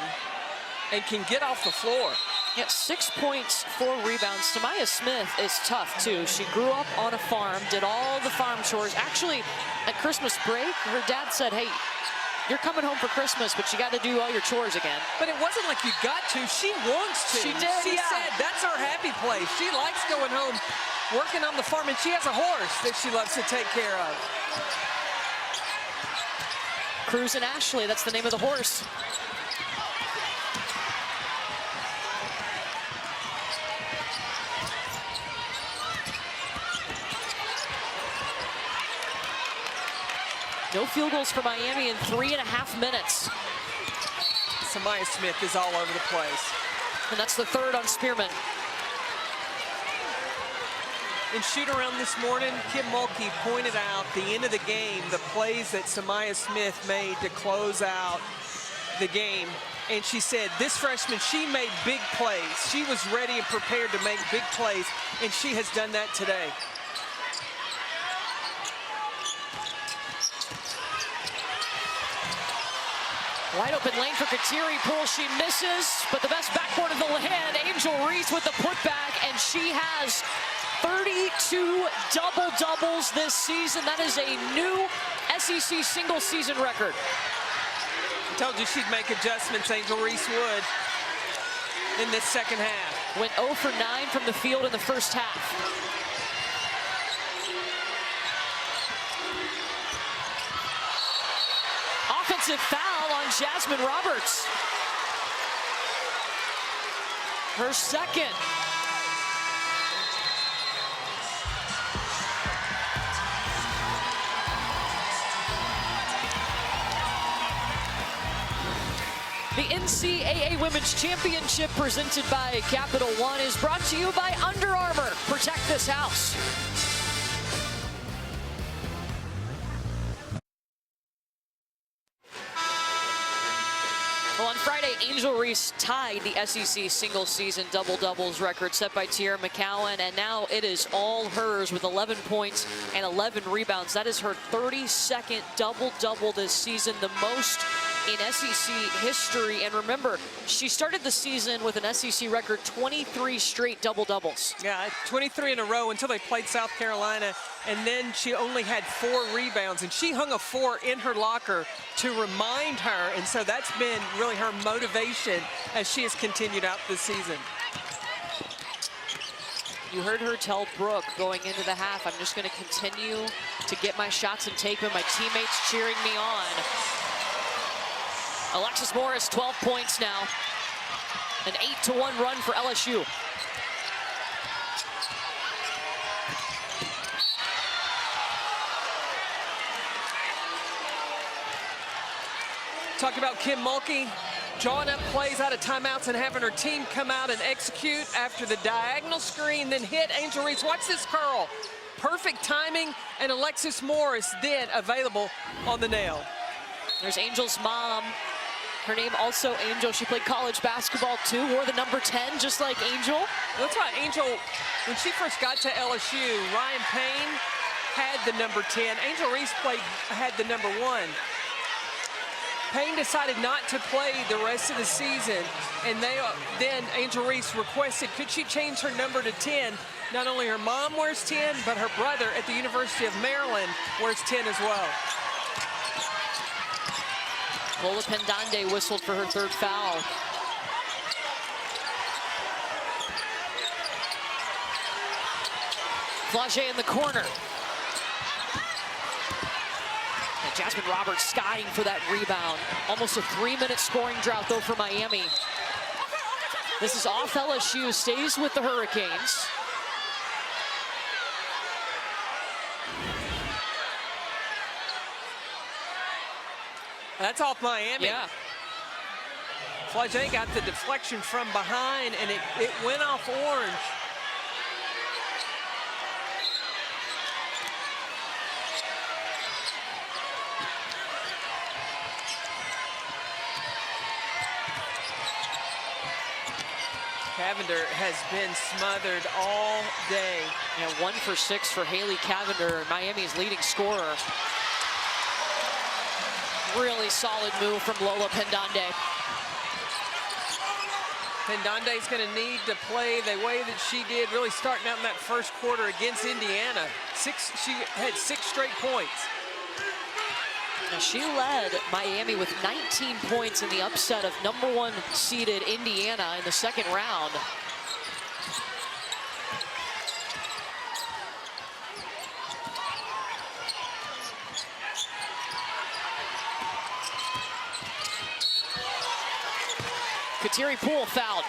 and can get off the floor. Yeah, 6 points, 4 rebounds. Samaya Smith is tough too. She grew up on a farm, did all the farm chores. Actually, at Christmas break, her dad said, hey, you're coming home for Christmas, but you got to do all your chores again. But it wasn't like you got to, she wants to. She did, She said that's her happy place. She likes going home, working on the farm, and she has a horse that she loves to take care of. Cruz and Ashley, that's the name of the horse. No field goals for Miami in 3.5 minutes. Samaya Smith is all over the place. And that's the 3rd on Spearman. In shoot-around this morning, Kim Mulkey pointed out the end of the game, the plays that Samaya Smith made to close out the game. And she said this freshman, she made big plays. She was ready and prepared to make big plays, and she has done that today. Wide open lane for Kateri Poole. She misses, but the best backboard of the land, Angel Reese with the putback, and she has 32 double-doubles this season. That is a new SEC single-season record. I told you she'd make adjustments, Angel Reese would, in this second half. Went 0 for 9 from the field in the first half. Offensive foul on Jasmine Roberts. Her second. The NCAA Women's Championship presented by Capital One is brought to you by Under Armour. Protect this house. Well, on Friday, Angel Reese tied the SEC single-season double-doubles record set by Tierra McCowan, and now it is all hers with 11 points and 11 rebounds. That is her 32nd double-double this season, the most in SEC history. And remember, she started the season with an SEC record 23 straight double-doubles. Yeah, 23 in a row until they played South Carolina, and then she only had 4 rebounds, and she hung a 4 in her locker to remind her, and so that's been really her motivation as she has continued out this season. You heard her tell Brooke going into the half, I'm just going to continue to get my shots and take them. My teammates cheering me on. Alexis Morris, 12 points now. An 8-1 run for LSU. Talked about Kim Mulkey drawing up plays out of timeouts and having her team come out and execute after the diagonal screen, then hit Angel Reese. Watch this curl. Perfect timing, and Alexis Morris then available on the nail. There's Angel's mom. Her name also Angel. She played college basketball too, wore the number 10 just like Angel. That's right, Angel, when she first got to LSU, Ryan Payne had the number 10. Angel Reese had the number 1. Payne decided not to play the rest of the season, and then Angel Reese requested, could she change her number to 10? Not only her mom wears 10, but her brother at the University of Maryland wears 10 as well. Lola Pendande whistled for her 3rd foul. Flage in the corner. And Jasmine Roberts skying for that rebound. Almost a 3-minute scoring drought though for Miami. This is off LSU, stays with the Hurricanes. That's off Miami. Yeah. Flage got the deflection from behind, and it went off Orange. Cavender has been smothered all day. And 1 for 6 for Haley Cavender, Miami's leading scorer. Really solid move from Lola Pendande. Pendande's going to need to play the way that she did, really starting out in that first quarter against Indiana. She had 6 straight points. Now she led Miami with 19 points in the upset of number 1 seeded Indiana in the 2nd round. Kateri Poole fouled.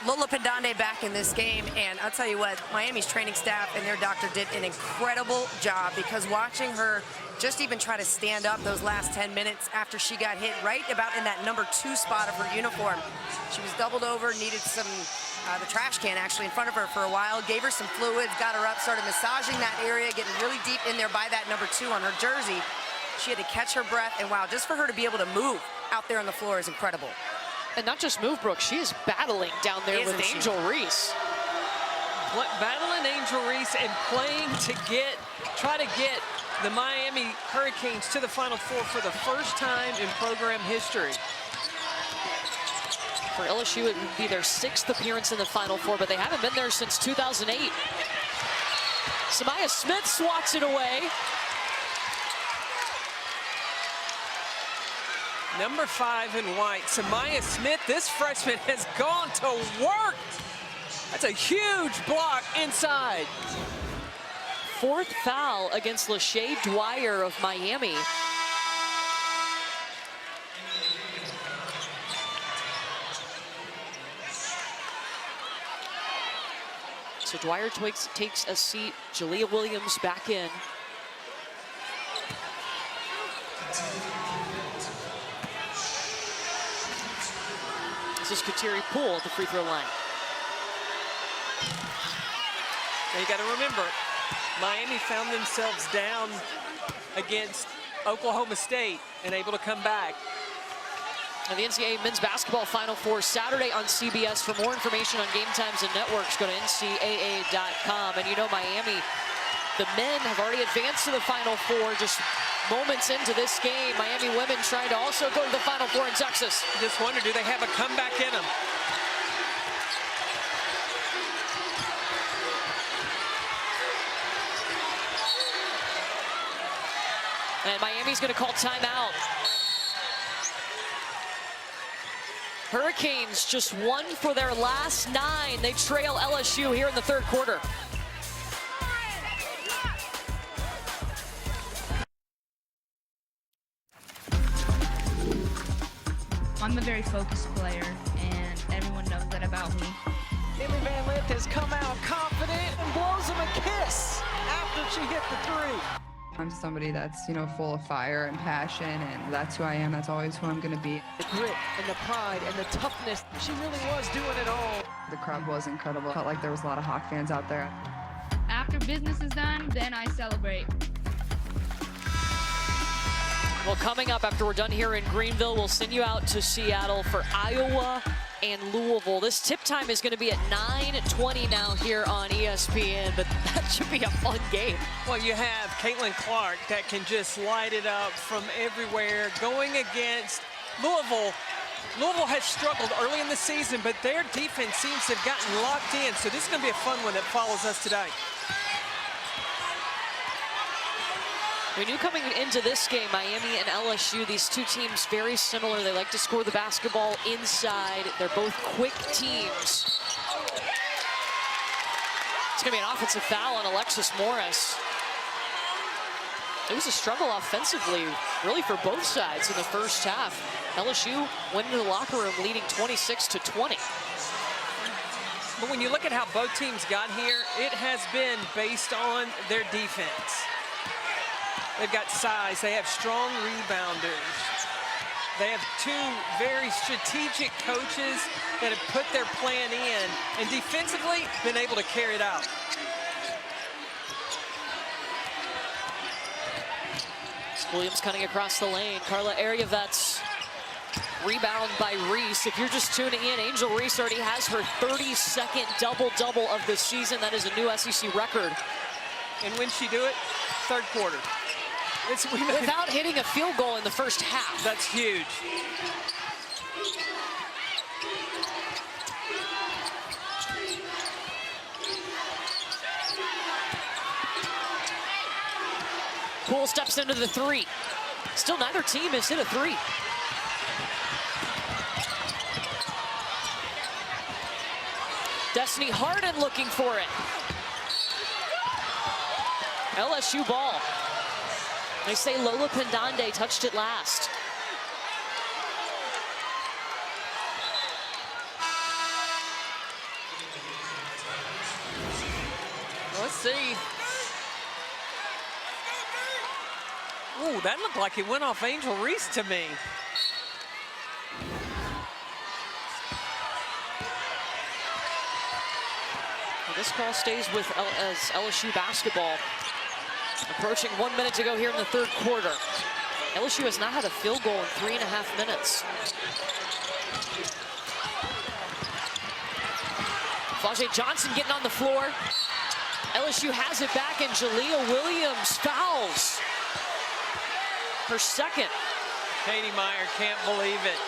Lola Pendande back in this game, and I'll tell you what, Miami's training staff and their doctor did an incredible job, because watching her just even try to stand up those last 10 minutes after she got hit right about in that number 2 spot of her uniform. She was doubled over, needed some, the trash can actually in front of her for a while, gave her some fluids, got her up, started massaging that area, getting really deep in there by that number 2 on her jersey. She had to catch her breath, and wow, just for her to be able to move out there on the floor is incredible. And not just move, Brooke, she is battling down there with Angel Reese. Battling Angel Reese and playing to try to get the Miami Hurricanes to the Final Four for the first time in program history. For LSU, it would be their 6th appearance in the Final Four, but they haven't been there since 2008. Samaya Smith swats it away. Number 5 in white, Samaya Smith. This freshman has gone to work. That's a huge block inside. 4th foul against Lachey Dwyer of Miami. So Dwyer takes a seat. Jalea Williams back in. This is Kateri Poole at the free throw line. Now you got to remember, Miami found themselves down against Oklahoma State and able to come back. And the NCAA Men's Basketball Final Four Saturday on CBS. For more information on game times and networks, go to ncaa.com. And you know Miami, the men have already advanced to the Final Four just moments into this game. Miami women trying to also go to the Final Four in Texas. Just wonder, do they have a comeback in them? And Miami's going to call timeout. Hurricanes just 1 for their last 9. They trail LSU here in the 3rd quarter. I'm a very focused player, and everyone knows that about me. Emily Van Lith has come out confident and blows him a kiss after she hit the 3. I'm somebody that's, you know, full of fire and passion, and that's who I am. That's always who I'm going to be. The grit and the pride and the toughness. She really was doing it all. The crowd was incredible. Felt like there was a lot of Hawk fans out there. After business is done, then I celebrate. Well, coming up after we're done here in Greenville, we'll send you out to Seattle for Iowa and Louisville. This tip time is going to be at 9:20 now here on ESPN, but that should be a fun game. Well, you have Caitlin Clark that can just light it up from everywhere going against Louisville. Louisville has struggled early in the season, but their defense seems to have gotten locked in, so this is going to be a fun one that follows us today. We knew coming into this game, Miami and LSU, these two teams very similar. They like to score the basketball inside. They're both quick teams. It's going to be an offensive foul on Alexis Morris. It was a struggle offensively, really, for both sides in the first half. LSU went into the locker room leading 26-20. But when you look at how both teams got here, it has been based on their defense. They've got size, they have strong rebounders. They have two very strategic coaches that have put their plan in and defensively been able to carry it out. Williams cutting across the lane. Carla Ariavets rebound by Reese. If you're just tuning in, Angel Reese already has her 32nd double-double of the season. That is a new SEC record. And when she do it? Third quarter. Without hitting a field goal in the first half. That's huge. Poole steps into the three. Still neither team has hit a three. Destiny Harden looking for it. LSU ball. They say Lola Pendande touched it last. Let's see. Ooh, that looked like it went off Angel Reese to me. Well, this call stays with as LSU basketball. Approaching 1 minute to go here in the third quarter. LSU has not had a field goal in 3.5 minutes. Flau'jae Johnson getting on the floor. LSU has it back, and Jalea Williams fouls. Her second. Katie Meyer can't believe it.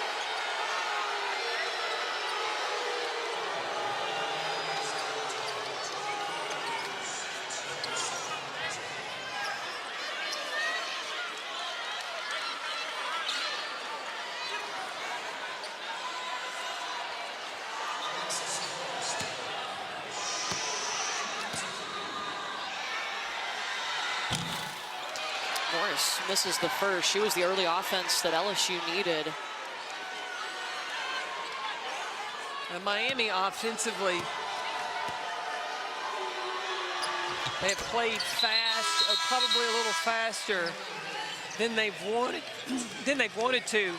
Morris misses the first. She was the early offense that LSU needed. And Miami offensively, they have played fast, probably a little faster than they've wanted to.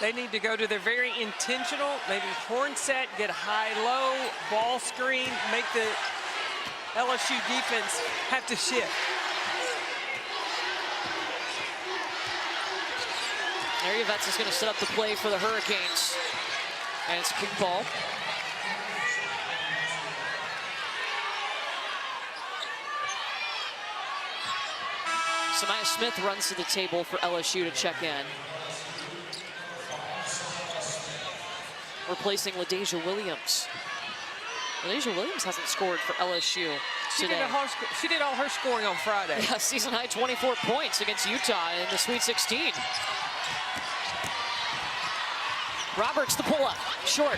They need to go to their very intentional, maybe horn set, get high-low, ball screen, make the LSU defense have to shift. Ariavets is going to set up the play for the Hurricanes. And it's a kick ball. Samaya Smith runs to the table for LSU to check in. Replacing LaDasia Williams. LaDasia Williams hasn't scored for LSU today. She did all her scoring on Friday. Yeah, season high 24 points against Utah in the Sweet 16. Roberts the pull-up, short.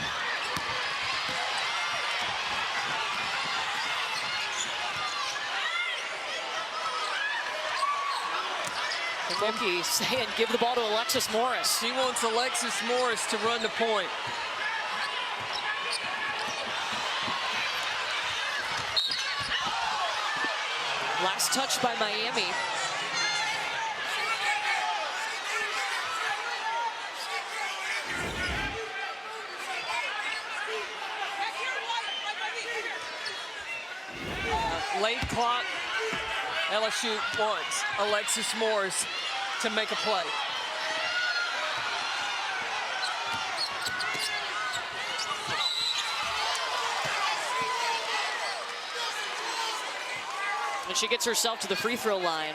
Mookie saying give the ball to Alexis Morris. She wants Alexis Morris to run the point. Last touch by Miami. Late clock. LSU wants Alexis Morris to make a play. And she gets herself to the free throw line.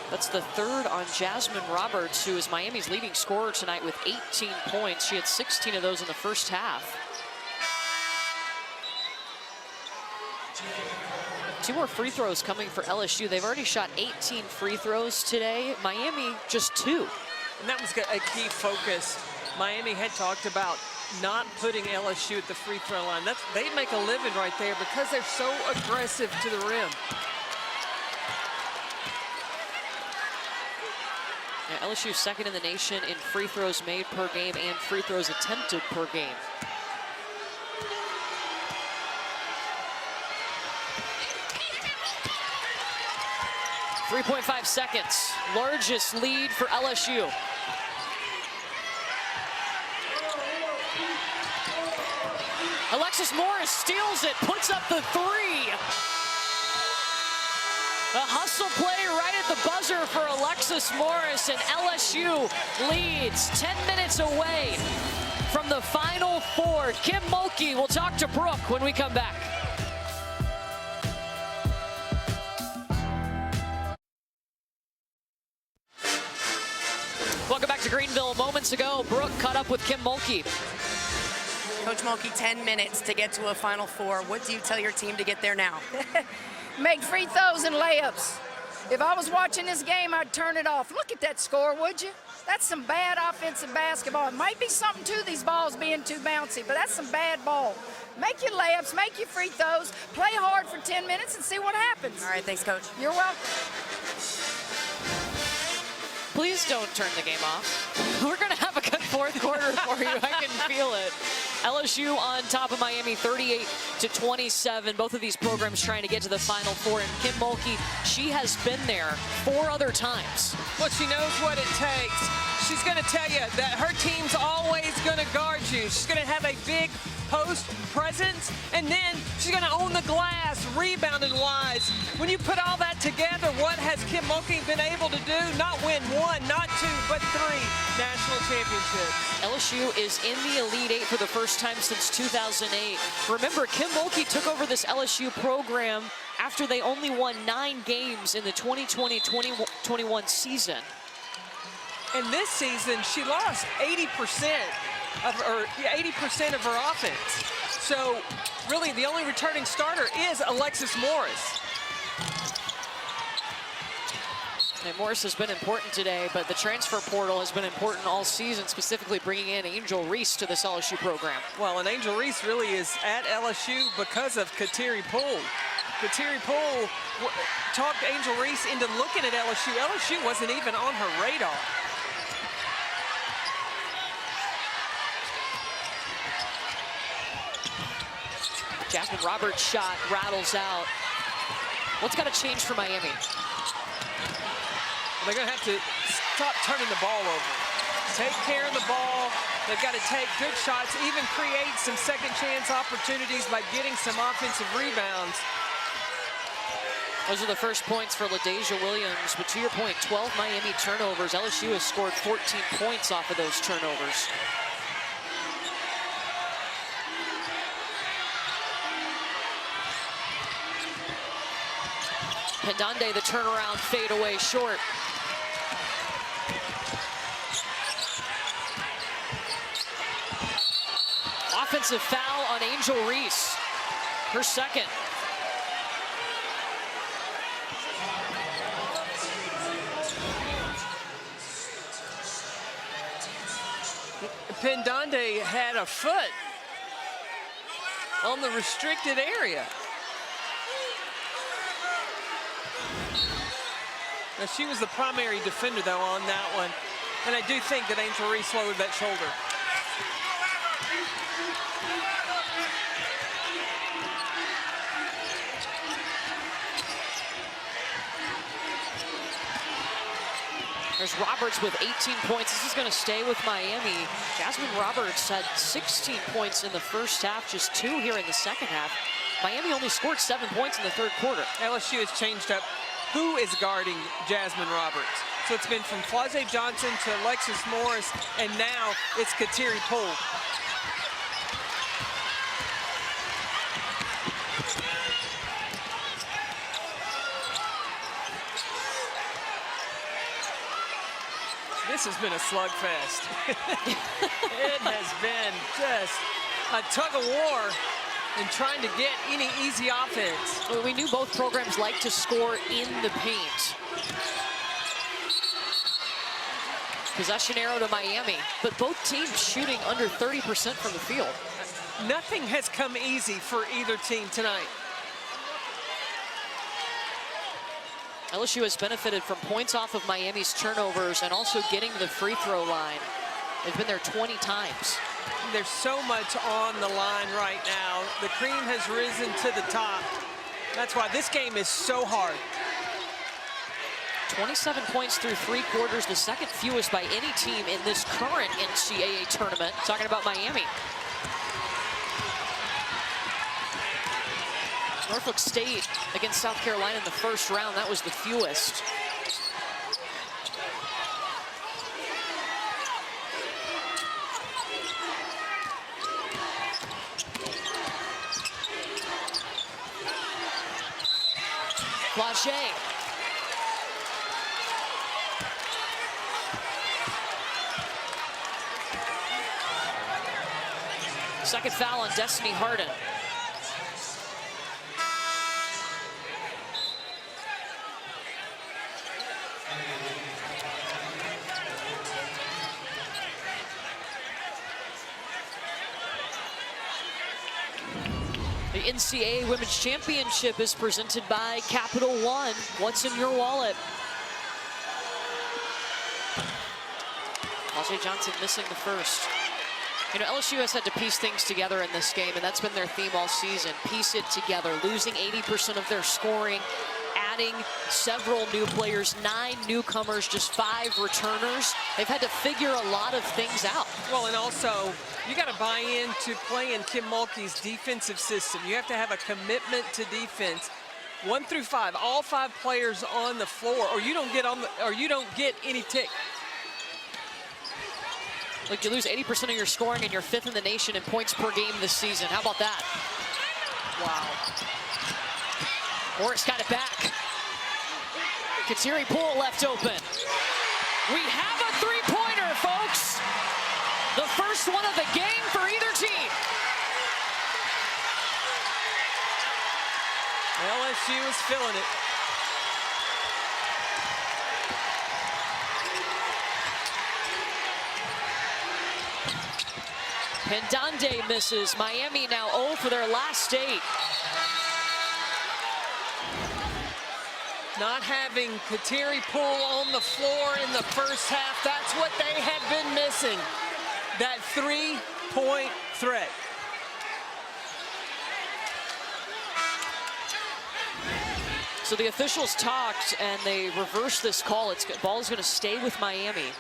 That's the third on Jasmine Roberts, who is Miami's leading scorer tonight with 18 points. She had 16 of those in the first half. 2 more free throws coming for LSU. They've already shot 18 free throws today. Miami just 2. And that was a key focus. Miami had talked about not putting LSU at the free throw line. They make a living right there because they're so aggressive to the rim. Yeah, LSU second in the nation in free throws made per game and free throws attempted per game. .5 seconds, largest lead for LSU. Alexis Morris steals it, puts up the 3. A hustle play right at the buzzer for Alexis Morris, and LSU leads 10 minutes away from the Final Four. Kim Mulkey will talk to Brooke when we come back. Welcome back to Greenville. Moments ago, Brooke caught up with Kim Mulkey. Coach Mulkey, 10 minutes to get to a Final Four. What do you tell your team to get there now? Make free throws and layups. If I was watching this game, I'd turn it off. Look at that score, would you? That's some bad offensive basketball. It might be something to these balls being too bouncy, but that's some bad ball. Make your layups, make your free throws, play hard for 10 minutes and see what happens. All right, thanks, Coach. You're welcome. Please don't turn the game off. We're going to have a good fourth quarter for you. I can feel it. LSU on top of Miami 38-27. Both of these programs trying to get to the Final Four. And Kim Mulkey, she has been there 4 other times. Well, she knows what it takes. She's going to tell you that her team's always going to guard you. She's going to have a big post presence, and then she's going to own the glass, rebounding wise. When you put all that together, what has Kim Mulkey been able to do? Not win 1, not 2, but 3 national championships. LSU is in the Elite 8 for the first time since 2008. Remember, Kim Mulkey took over this LSU program after they only won 9 games in the 2020-2021 season. And this season, she lost 80% of her offense. So really the only returning starter is Alexis Morris. And Morris has been important today, but the transfer portal has been important all season, specifically bringing in Angel Reese to this LSU program. Well, and Angel Reese really is at LSU because of Kateri Poole. Kateri Poole talked Angel Reese into looking at LSU. LSU wasn't even on her radar. Jasmine Roberts' shot rattles out. What's got to change for Miami? They're going to have to stop turning the ball over. Take care of the ball. They've got to take good shots, even create some second chance opportunities by getting some offensive rebounds. Those are the first points for LaDasia Williams, but to your point, 12 Miami turnovers. LSU has scored 14 points off of those turnovers. Pendande, the turnaround fadeaway short. Offensive foul on Angel Reese, her second. Pendande had a foot on the restricted area. Now, she was the primary defender, though, on that one. And I do think that Angel Reese lowered that shoulder. There's Roberts with 18 points. This is going to stay with Miami. Jasmine Roberts had 16 points in the first half, just 2 here in the second half. Miami only scored 7 points in the third quarter. LSU has changed up who is guarding Jasmine Roberts. So it's been from Flau'jae Johnson to Alexis Morris, and now it's Kateri Poole. This has been a slugfest. It has been just a tug of war in trying to get any easy offense. Well, we knew both programs like to score in the paint. Possession arrow to Miami, but both teams shooting under 30% from the field. Nothing has come easy for either team tonight. LSU has benefited from points off of Miami's turnovers and also getting the free throw line. They've been there 20 times. There's so much on the line right now. The cream has risen to the top. That's why this game is so hard. 27 points through 3 quarters, the second fewest by any team in this current NCAA tournament. Talking about Miami. Norfolk State against South Carolina in the first round, that was the fewest. Flau'jae. Second foul on Destiny Harden. The NCAA Women's Championship is presented by Capital One. What's in your wallet? Flau'jae Johnson missing the first. You know, LSU has had to piece things together in this game, and that's been their theme all season. Piece it together, losing 80% of their scoring, adding several new players, 9 newcomers, just 5 returners. They've had to figure a lot of things out. Well, and also, you got to buy into playing Kim Mulkey's defensive system. You have to have a commitment to defense. 1 through 5, all 5 players on the floor, or you don't get any tick. Like, you lose 80% of your scoring and you're 5th in the nation in points per game this season. How about that? Wow. Morris got it back. Kateri Poole left open. We have a 3-pointer, folks. The first one of the game for either team. LSU is feeling it. Pendande misses. Miami now 0 for their last 8. Not having Kateri Poole on the floor in the first half, that's what they have been missing. That 3-point threat. So the officials talked and they reversed this call. Ball is going to stay with Miami.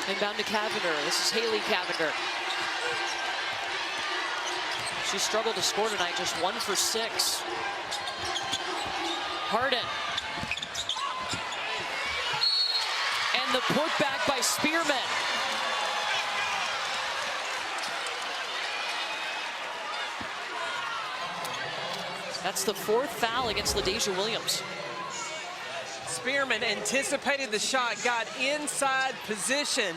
Inbound to Cavender. This is Haley Cavender. She struggled to score tonight, just 1 for 6. Harden. And the putback by Spearman. That's the 4th foul against LaDasia Williams. Spearman anticipated the shot, got inside position.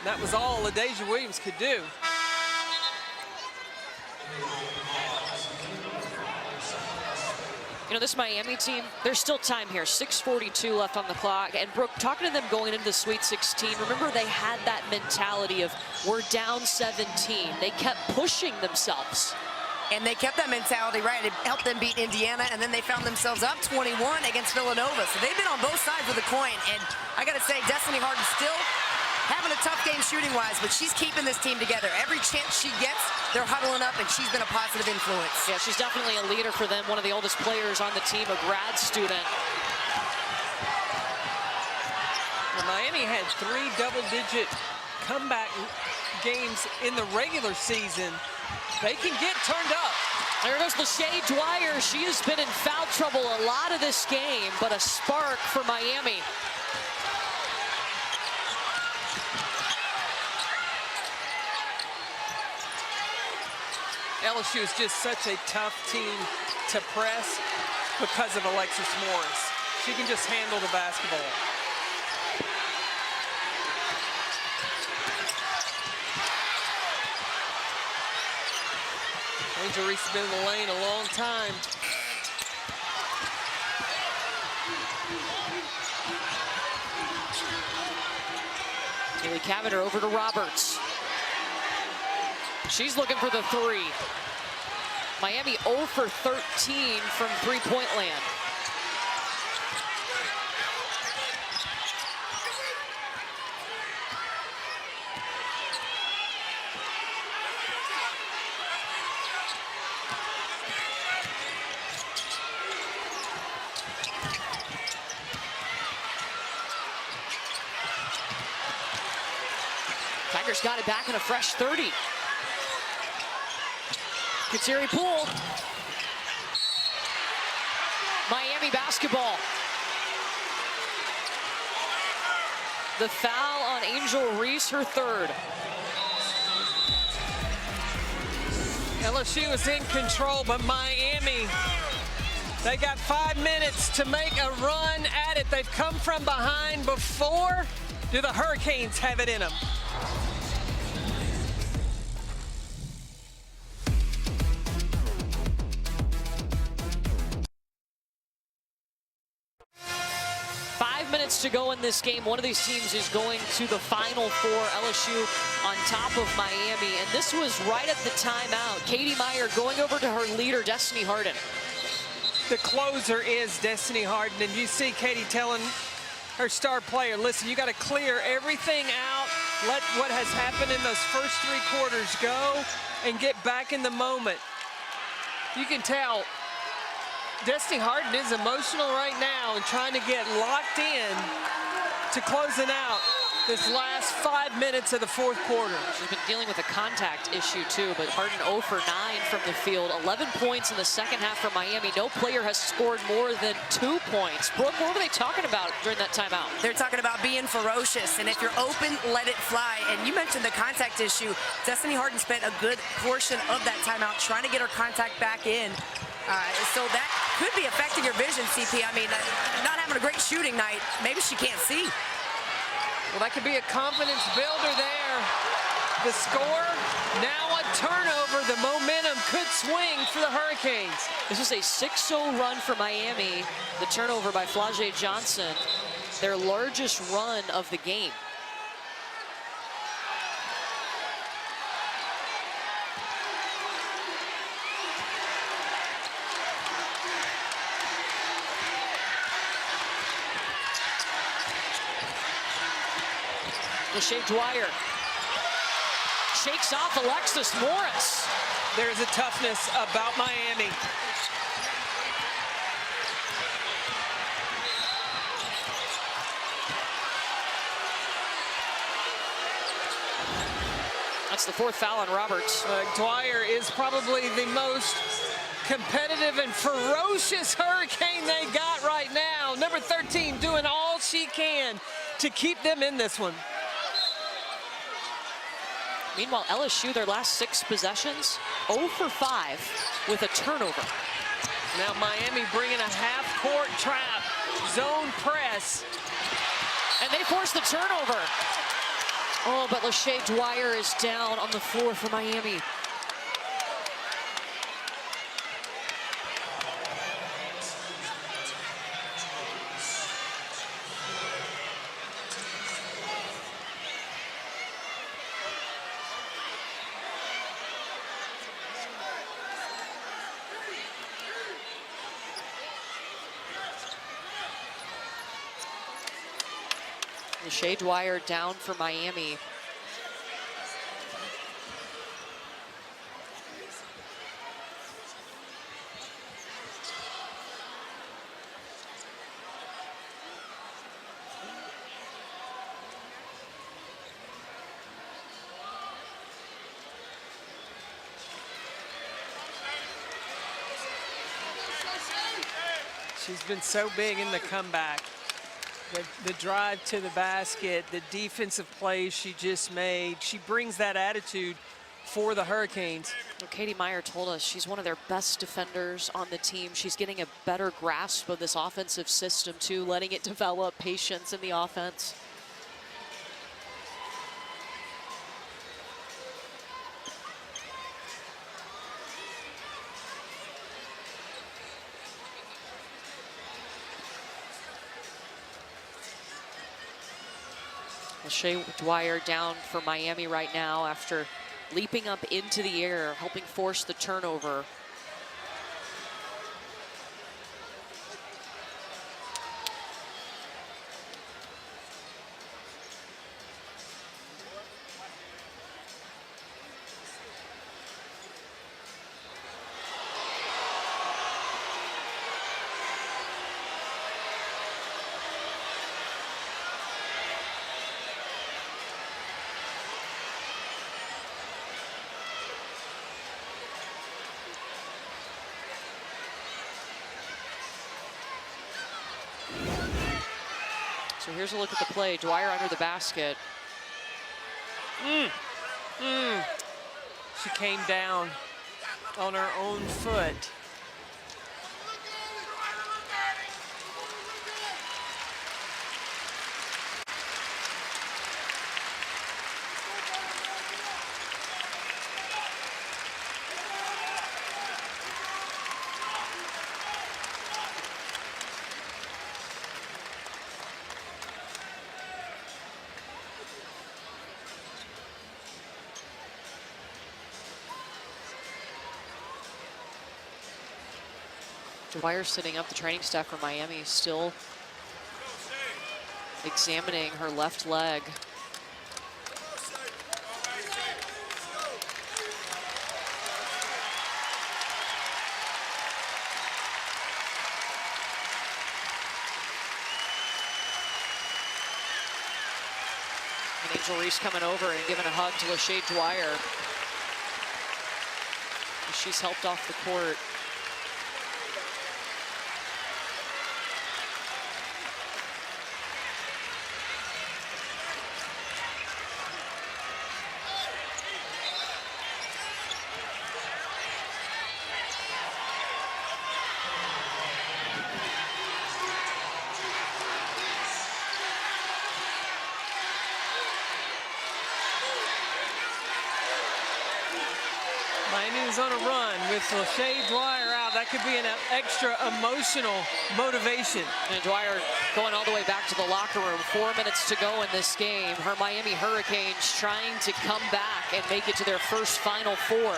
That was all LaDasia Williams could do. You know, this Miami team, there's still time here. 6:42 left on the clock. And Brooke, talking to them going into the Sweet 16, remember they had that mentality of we're down 17. They kept pushing themselves. And they kept that mentality, right? It helped them beat Indiana, and then they found themselves up 21 against Villanova. So they've been on both sides of the coin. And I got to say, Destiny Harden still having a tough game shooting-wise, but she's keeping this team together. Every chance she gets, they're huddling up, and she's been a positive influence. Yeah, she's definitely a leader for them, one of the oldest players on the team, a grad student. Well, Miami had 3 double-digit comeback games in the regular season. They can get turned up. There goes Lachey Dwyer. She has been in foul trouble a lot of this game, but a spark for Miami. LSU is just such a tough team to press because of Alexis Morris. She can just handle the basketball. Angel Reese has been in the lane a long time. Haley Cavender over to Roberts. She's looking for the 3. Miami 0 for 13 from three-point land. Tigers got it back in a fresh 30. Kateri Poole. Miami basketball. The foul on Angel Reese, her 3rd. LSU is in control, but Miami, they got 5 minutes to make a run at it. They've come from behind before. Do the Hurricanes have it in them? To go in this game. One of these teams is going to the Final Four. LSU on top of Miami, and this was right at the timeout. Katie Meyer going over to her leader, Destiny Harden. The closer is Destiny Harden, and you see Katie telling her star player, listen, you got to clear everything out, let what has happened in those first 3 quarters go, and get back in the moment. You can tell Destiny Harden is emotional right now and trying to get locked in to closing out this last 5 minutes of the 4th quarter. She's been dealing with a contact issue too, but Harden 0 for 9 from the field. 11 points in the second half for Miami. No player has scored more than 2 points. Brooke, what were they talking about during that timeout? They're talking about being ferocious, and if you're open, let it fly. And you mentioned the contact issue. Destiny Harden spent a good portion of that timeout trying to get her contact back in. So that could be affecting your vision, CP. I mean, not having a great shooting night, maybe she can't see. Well, that could be a confidence builder there. The score, now a turnover. The momentum could swing for the Hurricanes. This is a 6-0 run for Miami. The turnover by Flau'jae Johnson, their largest run of the game. Lachey Dwyer shakes off Alexis Morris. There's a toughness about Miami. That's the 4th foul on Roberts. Dwyer is probably the most competitive and ferocious Hurricane they got right now. Number 13 doing all she can to keep them in this one. Meanwhile, LSU, their last 6 possessions, 0 for 5 with a turnover. Now Miami bringing a half-court trap, zone press. And they force the turnover. Oh, but Lachey Dwyer is down on the floor for Miami. Shea Dwyer down for Miami. She's been so big in the comeback. The drive to the basket, the defensive plays she just made. She brings that attitude for the Hurricanes. Well, Katie Meyer told us she's one of their best defenders on the team. She's getting a better grasp of this offensive system too, letting it develop, patience in the offense. Shea Dwyer down for Miami right now after leaping up into the air, helping force the turnover. So here's a look at the play. Dwyer under the basket. She came down on her own foot. Dwyer sitting up. The training staff for Miami still examining her left leg. And Angel Reese coming over and giving a hug to LaShae Dwyer. She's helped off the court. Miami's on a run with LaShae Dwyer out. That could be an extra emotional motivation. And Dwyer going all the way back to the locker room. 4 minutes to go in this game. Her Miami Hurricanes trying to come back and make it to their first Final Four.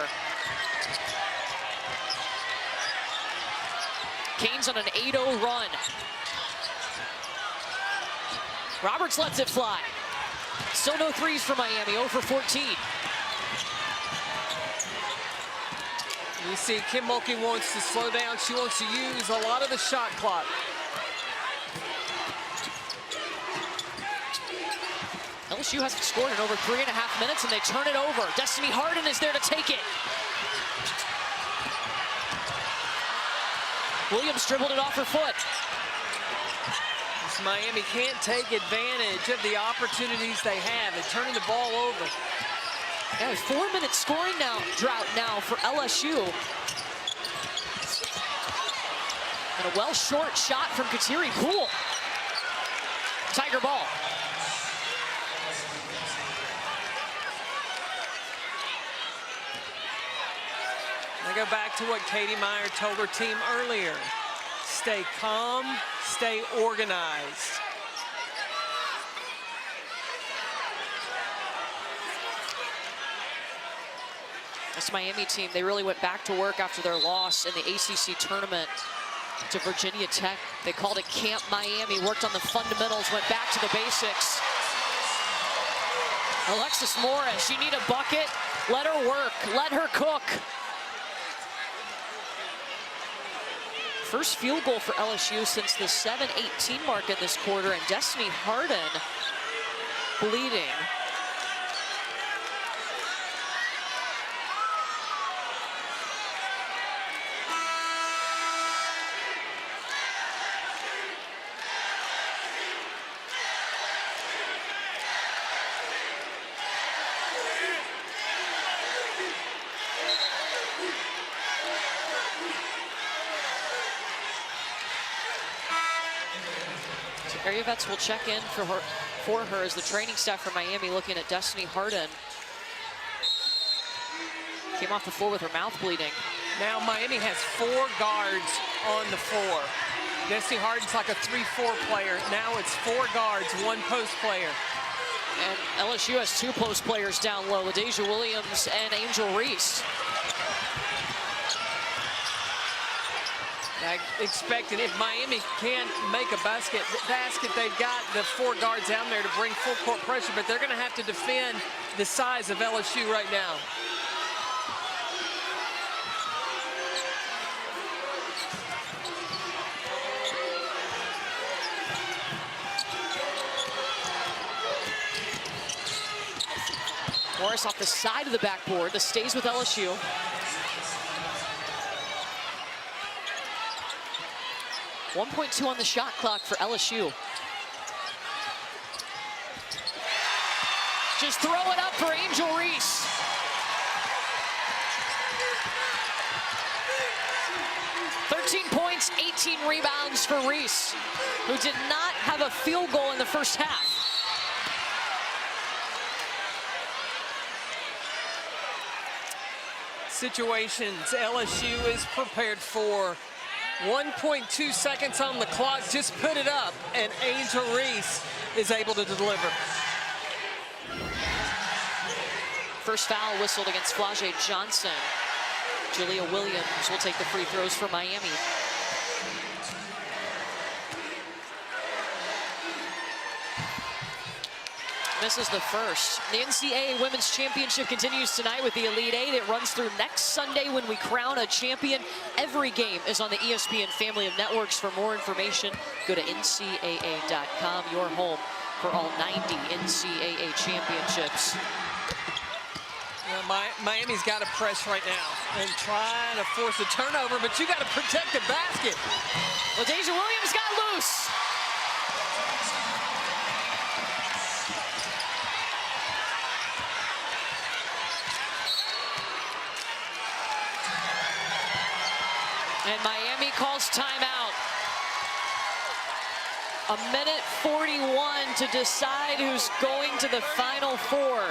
Canes on an 8-0 run. Roberts lets it fly. Still no threes for Miami, 0 for 14. You see Kim Mulkey wants to slow down. She wants to use a lot of the shot clock. LSU hasn't scored in over 3.5 minutes, and they turn it over. Destiny Harden is there to take it. Williams dribbled it off her foot. Miami can't take advantage of the opportunities they have. They're turning the ball over. Yeah, 4 minute scoring drought now for LSU. And a well short shot from Kateri Poole. Tiger ball. I go back to what Katie Meyer told her team earlier. Stay calm, stay organized. This Miami team, they really went back to work after their loss in the ACC tournament to Virginia Tech. They called it Camp Miami, worked on the fundamentals, went back to the basics. Alexis Morris, you need a bucket. Let her work. Let her cook. First field goal for LSU since the 7:18 mark in this quarter, and Destiny Harden bleeding. Area vets will check in for her as the training staff from Miami looking at Destiny Harden. Came off the floor with her mouth bleeding. Now Miami has 4 guards on the floor. Destiny Harden's like a 3-4 player. Now it's 4 guards, 1 post player. And LSU has 2 post players down low, LaDasia Williams and Angel Reese. I expected if Miami can make a basket, they've got the 4 guards down there to bring full court pressure, but they're going to have to defend the size of LSU right now. Morris off the side of the backboard. This stays with LSU. .2 on the shot clock for LSU. Just throw it up for Angel Reese. .points, 18 rebounds for Reese, who did not have a field goal in the first half. Situations LSU is prepared for. 1.2 seconds on the clock, just put it up, and Angel Reese is able to deliver. First foul whistled against Flage Johnson. Julia Williams will take the free throws for Miami. Misses the first. The NCAA Women's Championship continues tonight with the Elite Eight. It runs through next Sunday when we crown a champion. Every game is on the ESPN family of networks. For more information, go to ncaa.com, your home for all 90 NCAA championships. Well, Miami's got to press right now and try to force a turnover, but you got to protect the basket. LaDasia Williams got loose. And Miami calls timeout. 1:41 to decide who's going to the Final Four.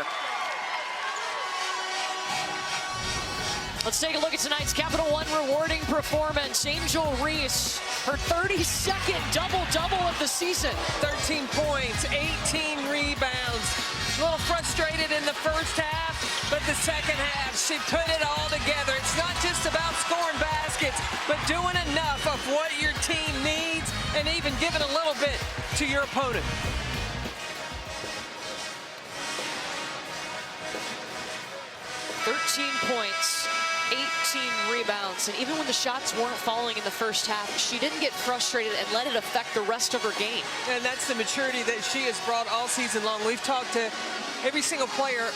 Let's take a look at tonight's Capital One rewarding performance. Angel Reese, her 32nd double-double of the season. 13 points, 18 rebounds. A little frustrated in the first half, but the second half, she put it all together. It's not just about scoring baskets, but doing enough of what your team needs and even giving a little bit to your opponent. Points, 18 rebounds, and even when the shots weren't falling in the first half, she didn't get frustrated and let it affect the rest of her game. And that's the maturity that she has brought all season long. We've talked to every single player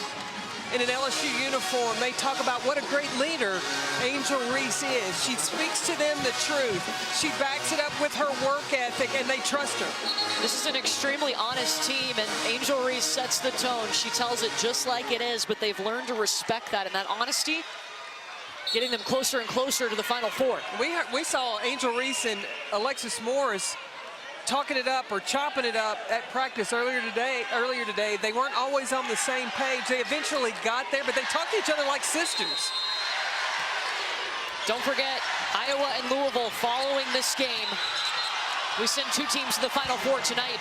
in an LSU uniform. They talk about what a great leader Angel Reese is. She speaks to them the truth. She backs it up with her work ethic, and they trust her. This is an extremely honest team, and Angel Reese sets the tone. She tells it just like it is, but they've learned to respect that, and that honesty, getting them closer and closer to the Final Four. We saw Angel Reese and Alexis Morris talking it up or chopping it up at practice earlier today. They weren't always on the same page. They eventually got there, but they talked to each other like sisters. Don't forget, Iowa and Louisville following this game. We send 2 teams to the Final Four tonight.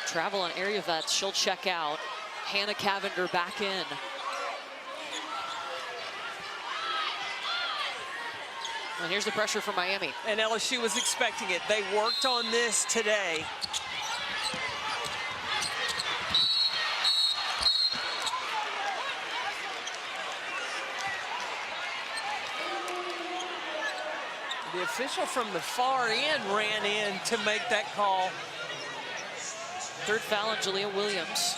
Travel on area vets, she'll check out. Hannah Cavender back in. And here's the pressure from Miami. And LSU was expecting it. They worked on this today. The official from the far end ran in to make that call. Third foul on Jalea Williams.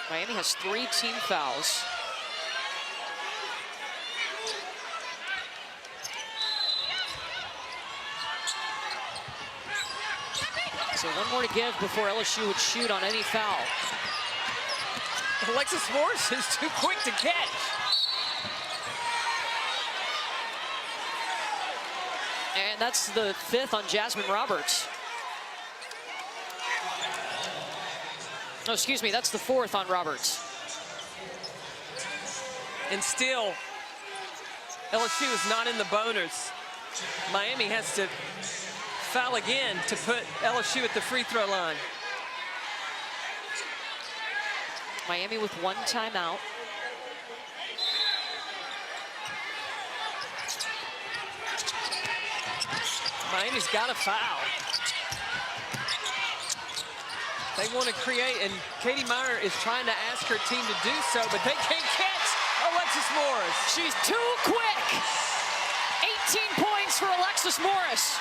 Miami has 3 team fouls. So 1 more to give before LSU would shoot on any foul. Alexis Morris is too quick to catch. And that's the 5th on Jasmine Roberts. No, excuse me, that's the 4th on Roberts. And still, LSU is not in the bonus. Miami has to foul again to put LSU at the free throw line. Miami with 1 timeout. Miami's got a foul. They want to create, and Katie Meyer is trying to ask her team to do so, but they can't catch Alexis Morris. She's too quick. 18 points for Alexis Morris.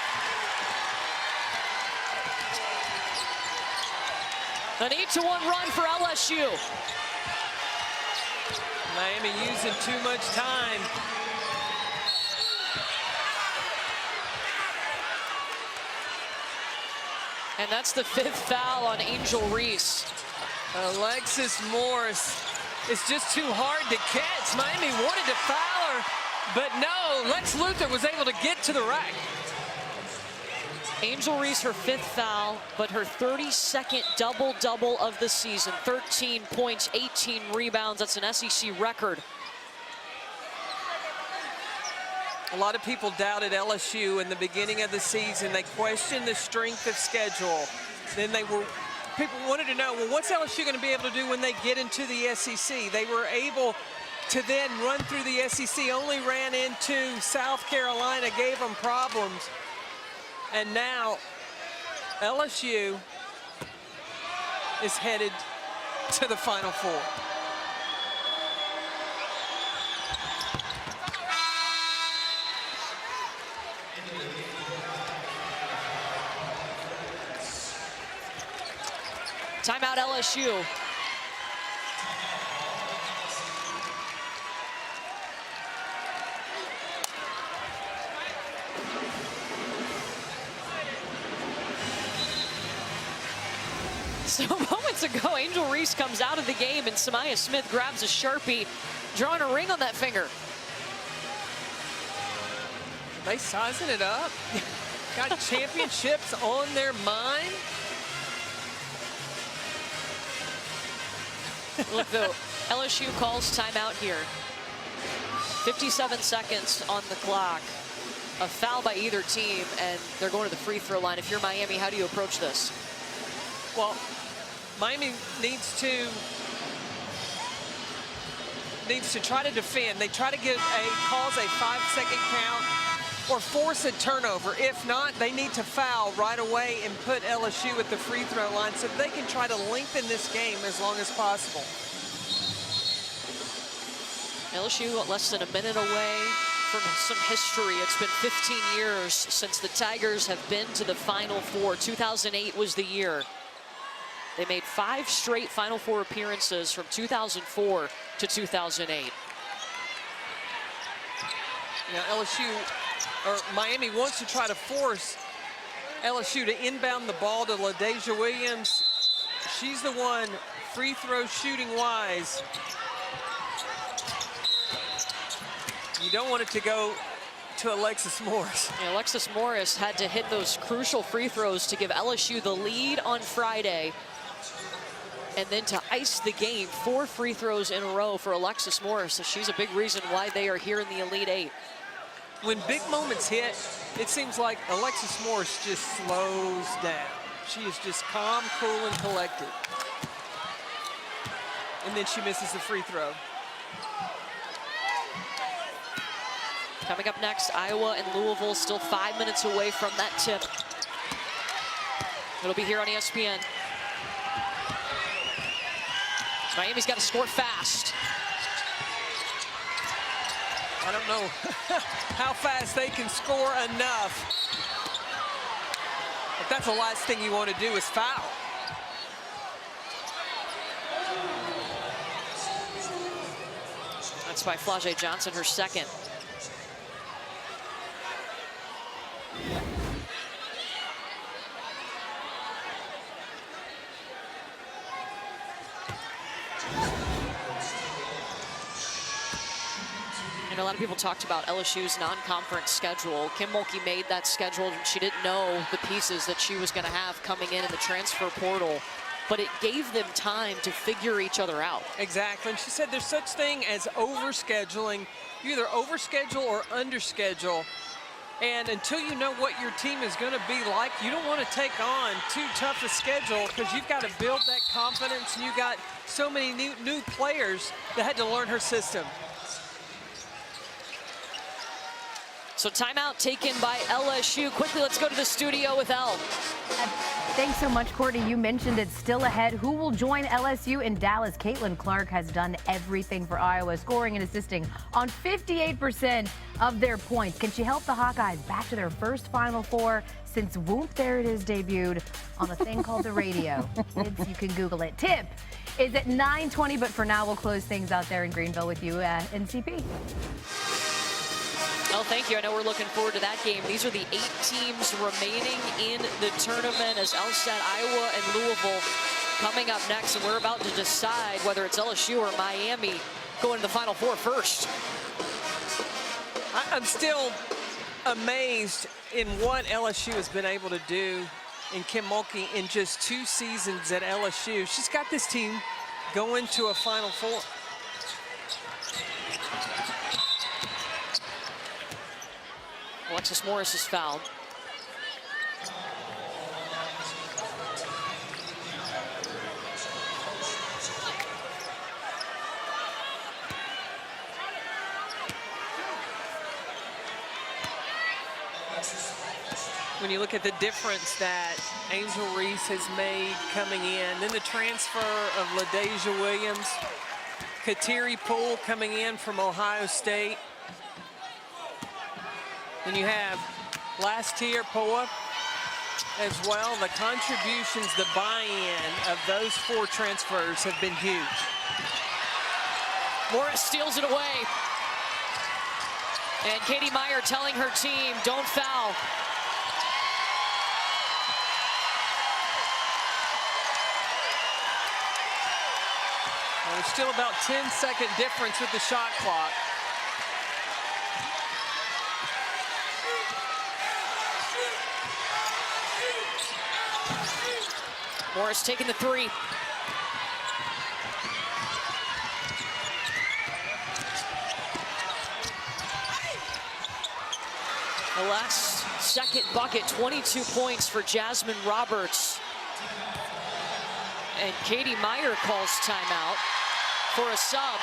An 8-1 run for LSU. Miami using too much time. And that's the 5th foul on Angel Reese. Alexis Morris is just too hard to catch. Miami wanted to foul her, but no, Lex Luthor was able to get to the rack. Angel Reese, her 5th foul, but her 32nd double-double of the season. 13 points, 18 rebounds. That's an SEC record. A lot of people doubted LSU in the beginning of the season. They questioned the strength of schedule. Then people wanted to know, well, what's LSU going to be able to do when they get into the SEC? They were able to then run through the SEC, only ran into South Carolina, gave them problems. And now LSU is headed to the Final Four. Timeout LSU. So moments ago, Angel Reese comes out of the game and Samaya Smith grabs a Sharpie, drawing a ring on that finger. They sizing it up. Got championships on their mind. Look, though, LSU calls timeout here. 57 seconds on the clock. A foul by either team, and they're going to the free throw line. If you're Miami, how do you approach this? Well, Miami needs to try to defend. They try to cause a 5-second count or force a turnover. If not, they need to foul right away and put LSU at the free throw line so they can try to lengthen this game as long as possible. LSU less than a minute away from some history. It's been 15 years since the Tigers have been to the Final Four. 2008 was the year. They made 5 straight Final Four appearances from 2004 to 2008. Now Miami wants to try to force LSU to inbound the ball to LaDasia Williams. She's the one free throw shooting wise. You don't want it to go to Alexis Morris. Yeah, Alexis Morris had to hit those crucial free throws to give LSU the lead on Friday. And then to ice the game, 4 free throws in a row for Alexis Morris. So she's a big reason why they are here in the Elite Eight. When big moments hit, it seems like Alexis Morris just slows down. She is just calm, cool, and collected. And then she misses the free throw. Coming up next, Iowa and Louisville, still 5 minutes away from that tip. It'll be here on ESPN. Miami's got to score fast. I don't know how fast they can score enough. But that's the last thing you want to do is foul. That's by Flau'jae Johnson, her second. And a lot of people talked about LSU's non-conference schedule. Kim Mulkey made that schedule, and she didn't know the pieces that she was going to have coming in the transfer portal. But it gave them time to figure each other out. Exactly. And she said there's such thing as overscheduling. You either overschedule or underschedule. And until you know what your team is going to be like, you don't want to take on too tough a schedule because you've got to build that confidence. And you got so many new players that had to learn her system. So timeout taken by LSU. Quickly, let's go to the studio with Elle. Thanks so much, Courtney. You mentioned it's still ahead. Who will join LSU in Dallas? Caitlin Clark has done everything for Iowa, scoring and assisting on 58% of their points. Can she help the Hawkeyes back to their first Final Four since Whoop There It Is debuted on a thing called the radio? Kids, you can Google it. Tip is at 9:20, but for now, we'll close things out there in Greenville with you at NCP. Well, thank you. I know we're looking forward to that game. These are the 8 teams remaining in the tournament. As Elle said, Iowa and Louisville coming up next, and we're about to decide whether it's LSU or Miami going to the Final Four first. I'm still amazed in what LSU has been able to do in Kim Mulkey in just 2 seasons at LSU. She's got this team going to a Final Four. Alexis Morris is fouled. When you look at the difference that Angel Reese has made coming in, then the transfer of LaDasia Williams, Kateri Poole coming in from Ohio State. Then you have last year Poa as well. The contributions, the buy-in of those 4 transfers have been huge. Morris steals it away. And Katie Meyer telling her team, don't foul. Well, there's still about 10-second difference with the shot clock. Morris taking the 3. The last second bucket, 22 points for Jasmine Roberts. And Katie Meyer calls timeout for a sub.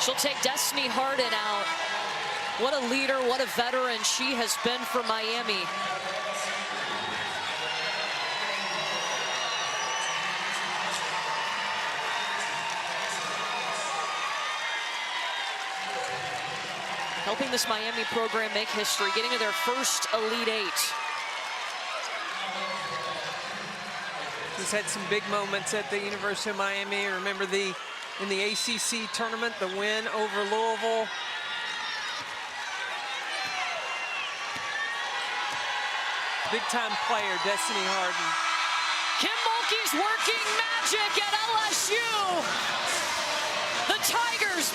She'll take Destiny Harden out. What a leader, what a veteran she has been for Miami. Helping this Miami program make history, getting to their first Elite 8. He's had some big moments at the University of Miami. Remember in the ACC tournament, the win over Louisville. Big time player, Destiny Harden. Kim Mulkey's working magic at LSU. The Tigers